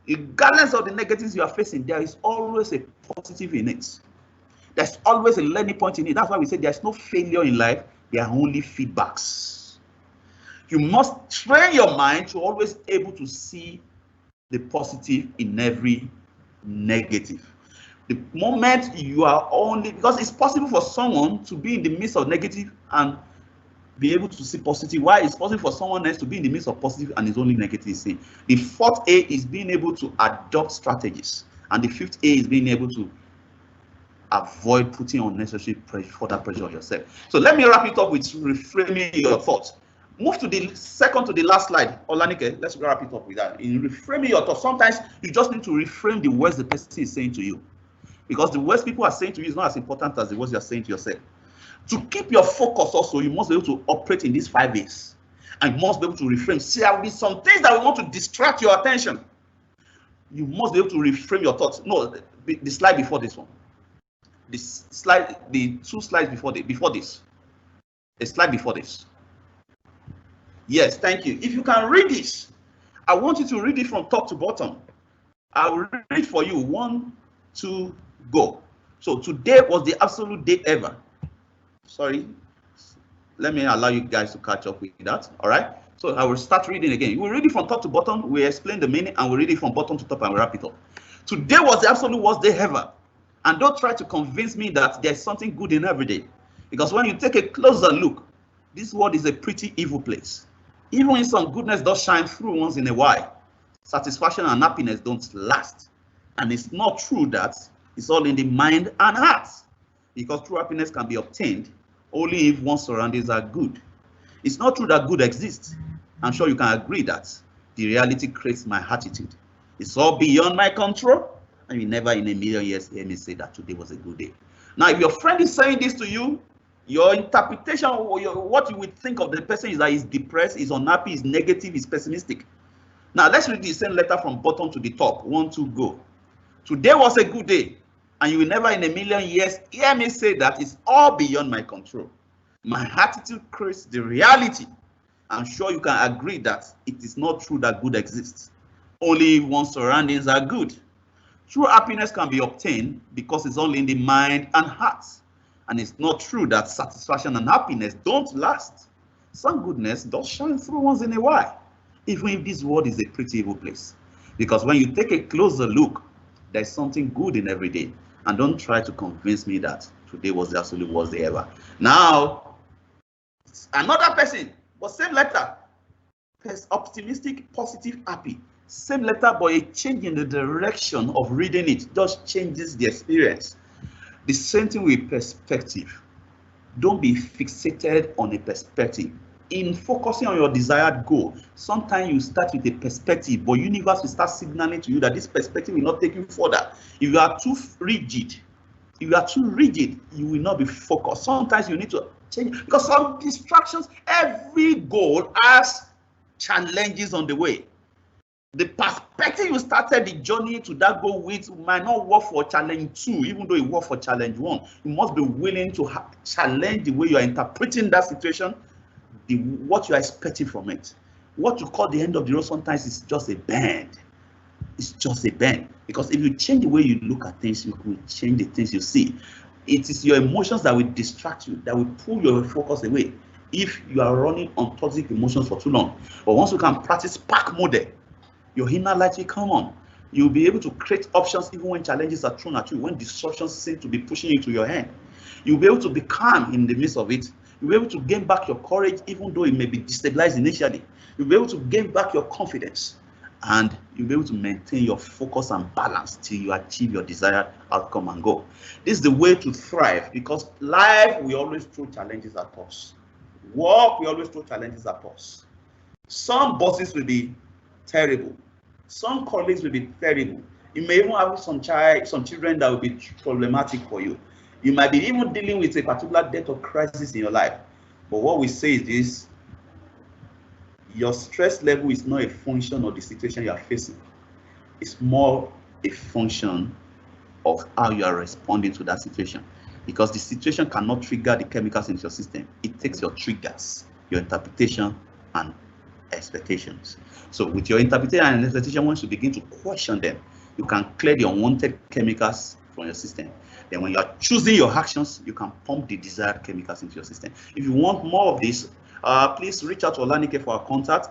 regardless of the negatives you are facing. There is always a positive in it. There's always a learning point in it. That's why we say there's no failure in life. There are only feedbacks. You must train your mind to always able to see the positive in every negative. The moment you are only, because it's possible for someone to be in the midst of negative and be able to see positive, while it's possible for someone else to be in the midst of positive and is only negative seen. The fourth A is being able to adopt strategies, and the fifth A is being able to avoid putting unnecessary pressure, further pressure on yourself. So let me wrap it up with reframing your thoughts. Move to the second to the last slide, Olanike. Let's wrap it up with that. In reframing your thoughts, sometimes you just need to reframe the words the person is saying to you, because the words people are saying to you is not as important as the words you are saying to yourself. To keep your focus also, you must be able to operate in these 5 A's, and you must be able to reframe. See, there will be some things that will want to distract your attention. You must be able to reframe your thoughts. No, the slide before this one. This slide, the 2 slides before this. A slide before this. Yes, thank you. If you can read this, I want you to read it from top to bottom. I will read for you. 1, 2, go. So today was the absolute day ever. Sorry, let me allow you guys to catch up with that. All right, so I will start reading again. You will read it from top to bottom. We explain the meaning, and we read it from bottom to top, and we wrap it up. Today was the absolute worst day ever, and don't try to convince me that there's something good in every day, because when you take a closer look, this world is a pretty evil place. Even when some goodness does shine through once in a while, satisfaction and happiness don't last. And it's not true that it's all in the mind and heart, because true happiness can be obtained only if one's surroundings are good. It's not true that good exists. I'm sure you can agree that the reality creates my attitude. It's all beyond my control, and you never in a million years hear me say that today was a good day. Now, if your friend is saying this to you, your interpretation or what you would think of the person is that he's depressed, he's unhappy, he's negative, he's pessimistic. Now, let's read the same letter from bottom to the top. 1, 2, go. Today was a good day, and you will never in a million years hear me say that it's all beyond my control. My attitude creates the reality. I'm sure you can agree that it is not true that good exists. Only if one's surroundings are good. True happiness can be obtained because it's only in the mind and heart. And it's not true that satisfaction and happiness don't last. Some goodness does shine through once in a while, even if this world is a pretty evil place. Because when you take a closer look, there's something good in every day. And don't try to convince me that today was the absolute worst day ever. Now, another person, but same letter, optimistic, positive, happy. Same letter, but a change in the direction of reading it just changes the experience. The same thing with perspective. Don't be fixated on a perspective. In focusing on your desired goal, sometimes you start with a perspective, but universe will start signaling to you that this perspective will not take you further. If you are too rigid, you will not be focused. Sometimes you need to change, because some distractions, every goal has challenges on the way. The perspective you started the journey to that goal with might not work for challenge 2, even though it worked for challenge 1. You must be willing to challenge the way you are interpreting that situation, what you are expecting from it. What you call the end of the road sometimes is just a bend. It's just a bend. Because if you change the way you look at things, you will change the things you see. It is your emotions that will distract you, that will pull your focus away if you are running on toxic emotions for too long. But once you can practice spark model, your inner light will come on. You'll be able to create options even when challenges are thrown at you, when disruptions seem to be pushing you to your hand. You'll be able to be calm in the midst of it. You'll be able to gain back your courage even though it may be destabilized initially. You'll be able to gain back your confidence, and you'll be able to maintain your focus and balance till you achieve your desired outcome and goal. This is the way to thrive, because life will always throw challenges at us. Work will always throw challenges at us. Some bosses will be terrible. Some colleagues will be terrible. You may even have some children that will be problematic for you. You might be even dealing with a particular death or crisis in your life. But what we say is this: your stress level is not a function of the situation you are facing. It's more a function of how you are responding to that situation. Because the situation cannot trigger the chemicals in your system. It takes your triggers, your interpretation, and expectations. So with your interpretation and expectation, once you begin to question them, you can clear the unwanted chemicals from your system. Then when you are choosing your actions, you can pump the desired chemicals into your system. If you want more of this, please reach out to Olanike for our contact.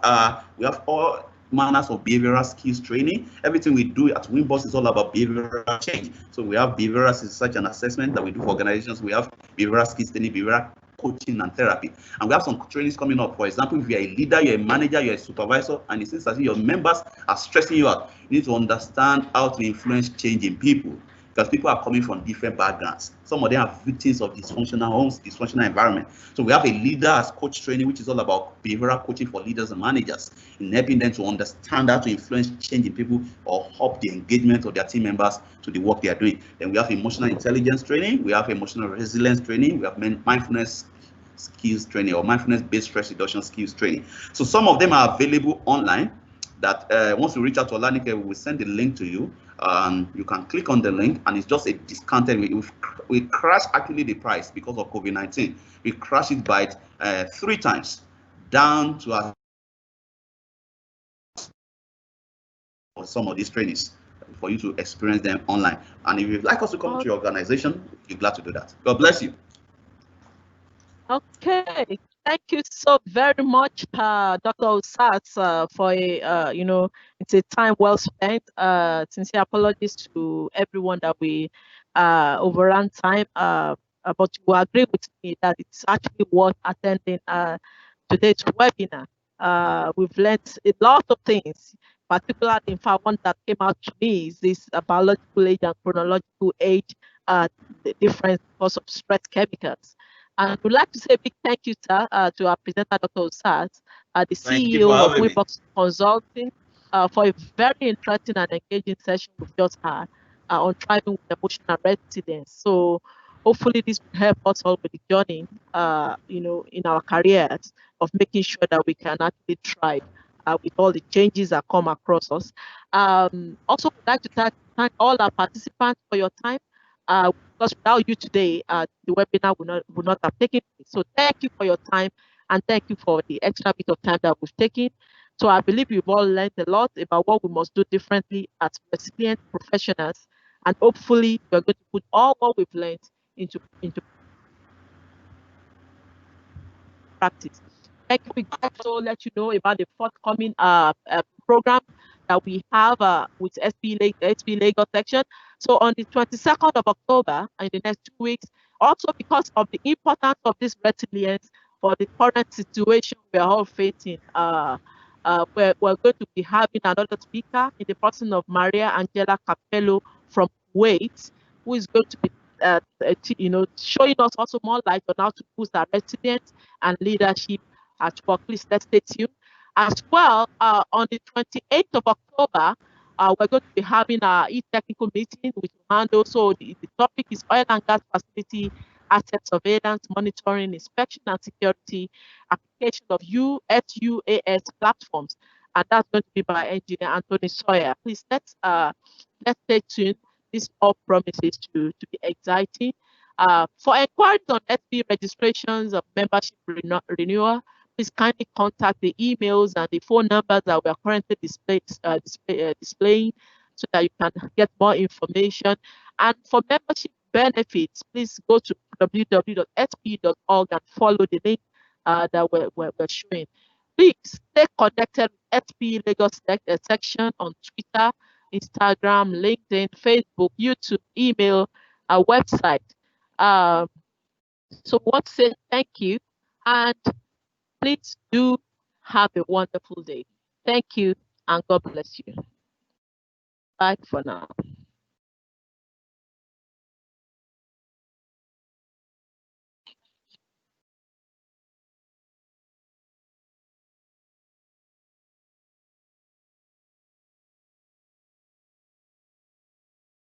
We have all manners of behavioral skills training. Everything we do at Winboss is all about behavioral change. So we have behavioral research and assessment that we do for organizations. We have behavioral skills training, behavioral coaching and therapy, and we have some trainings coming up. For example, if you're a leader, you're a manager, you're a supervisor, and it seems as if your members are stressing you out, you need to understand how to influence change in people, because people are coming from different backgrounds. Some of them are victims of dysfunctional homes, dysfunctional environment. So we have a leader as coach training, which is all about behavioral coaching for leaders and managers, in helping them to understand how to influence change in people or help the engagement of their team members to the work they are doing. Then we have emotional intelligence training, we have emotional resilience training, we have mindfulness skills training or mindfulness-based stress reduction skills training. So some of them are available online. That once you reach out to Olanike, we will send the link to you. You can click on the link, and it's just a discounted. We crashed actually the price because of COVID-19. We crashed it by 3 times down to some of these trainings for you to experience them online. And if you'd like us to come to your organization, we're glad to do that. God bless you. Okay, thank you so very much, Dr. Osaz, for a it's a time well spent. Sincere apologies to everyone that we overran time. But you agree with me that it's actually worth attending today's webinar. We've learned a lot of things. Particularly, in fact, one that came out to me is this biological age and chronological age, the difference because of stress chemicals. And we'd like to say a big thank you, sir, to our presenter, Dr. Osaz, the CEO of Winbox Consulting, for a very interesting and engaging session we've just had on thriving with emotional resilience. So hopefully this will help us all with the journey, in our careers of making sure that we can actually thrive with all the changes that come across us. Also, we'd like to thank all our participants for your time. Because without you today, the webinar would not have taken place. So thank you for your time, and thank you for the extra bit of time that we've taken. So I believe you've all learned a lot about what we must do differently as resilient professionals, and hopefully we're going to put all what we've learned into practice. Thank you. We also let you know about the forthcoming program that we have with SPE Lagos section. So on the 22nd of October, in the next 2 weeks, also because of the importance of this resilience for the current situation we are all facing we're going to be having another speaker in the person of Maria Angela Capello from Kuwait, who is going to be showing us also more light on how to boost our resilience and leadership at work. Please let's stay tuned. As well, on the 28th of October, we're going to be having our e-technical meeting with handle. So the topic is oil and gas facility asset surveillance, monitoring, inspection, and security application of USUAS platforms. And that's going to be by engineer Anthony Sawyer. Please let's stay tuned. This all promises to be exciting. For inquiries on SPE registrations of membership renewal, please kindly contact the emails and the phone numbers that we are currently displaying so that you can get more information. And for membership benefits, please go to www.spe.org and follow the link that we're showing. Please stay connected with SPE Lagos section on Twitter, Instagram, LinkedIn, Facebook, YouTube, email, our website. So what say thank you, and please do have a wonderful day. Thank you, and God bless you. Bye for now.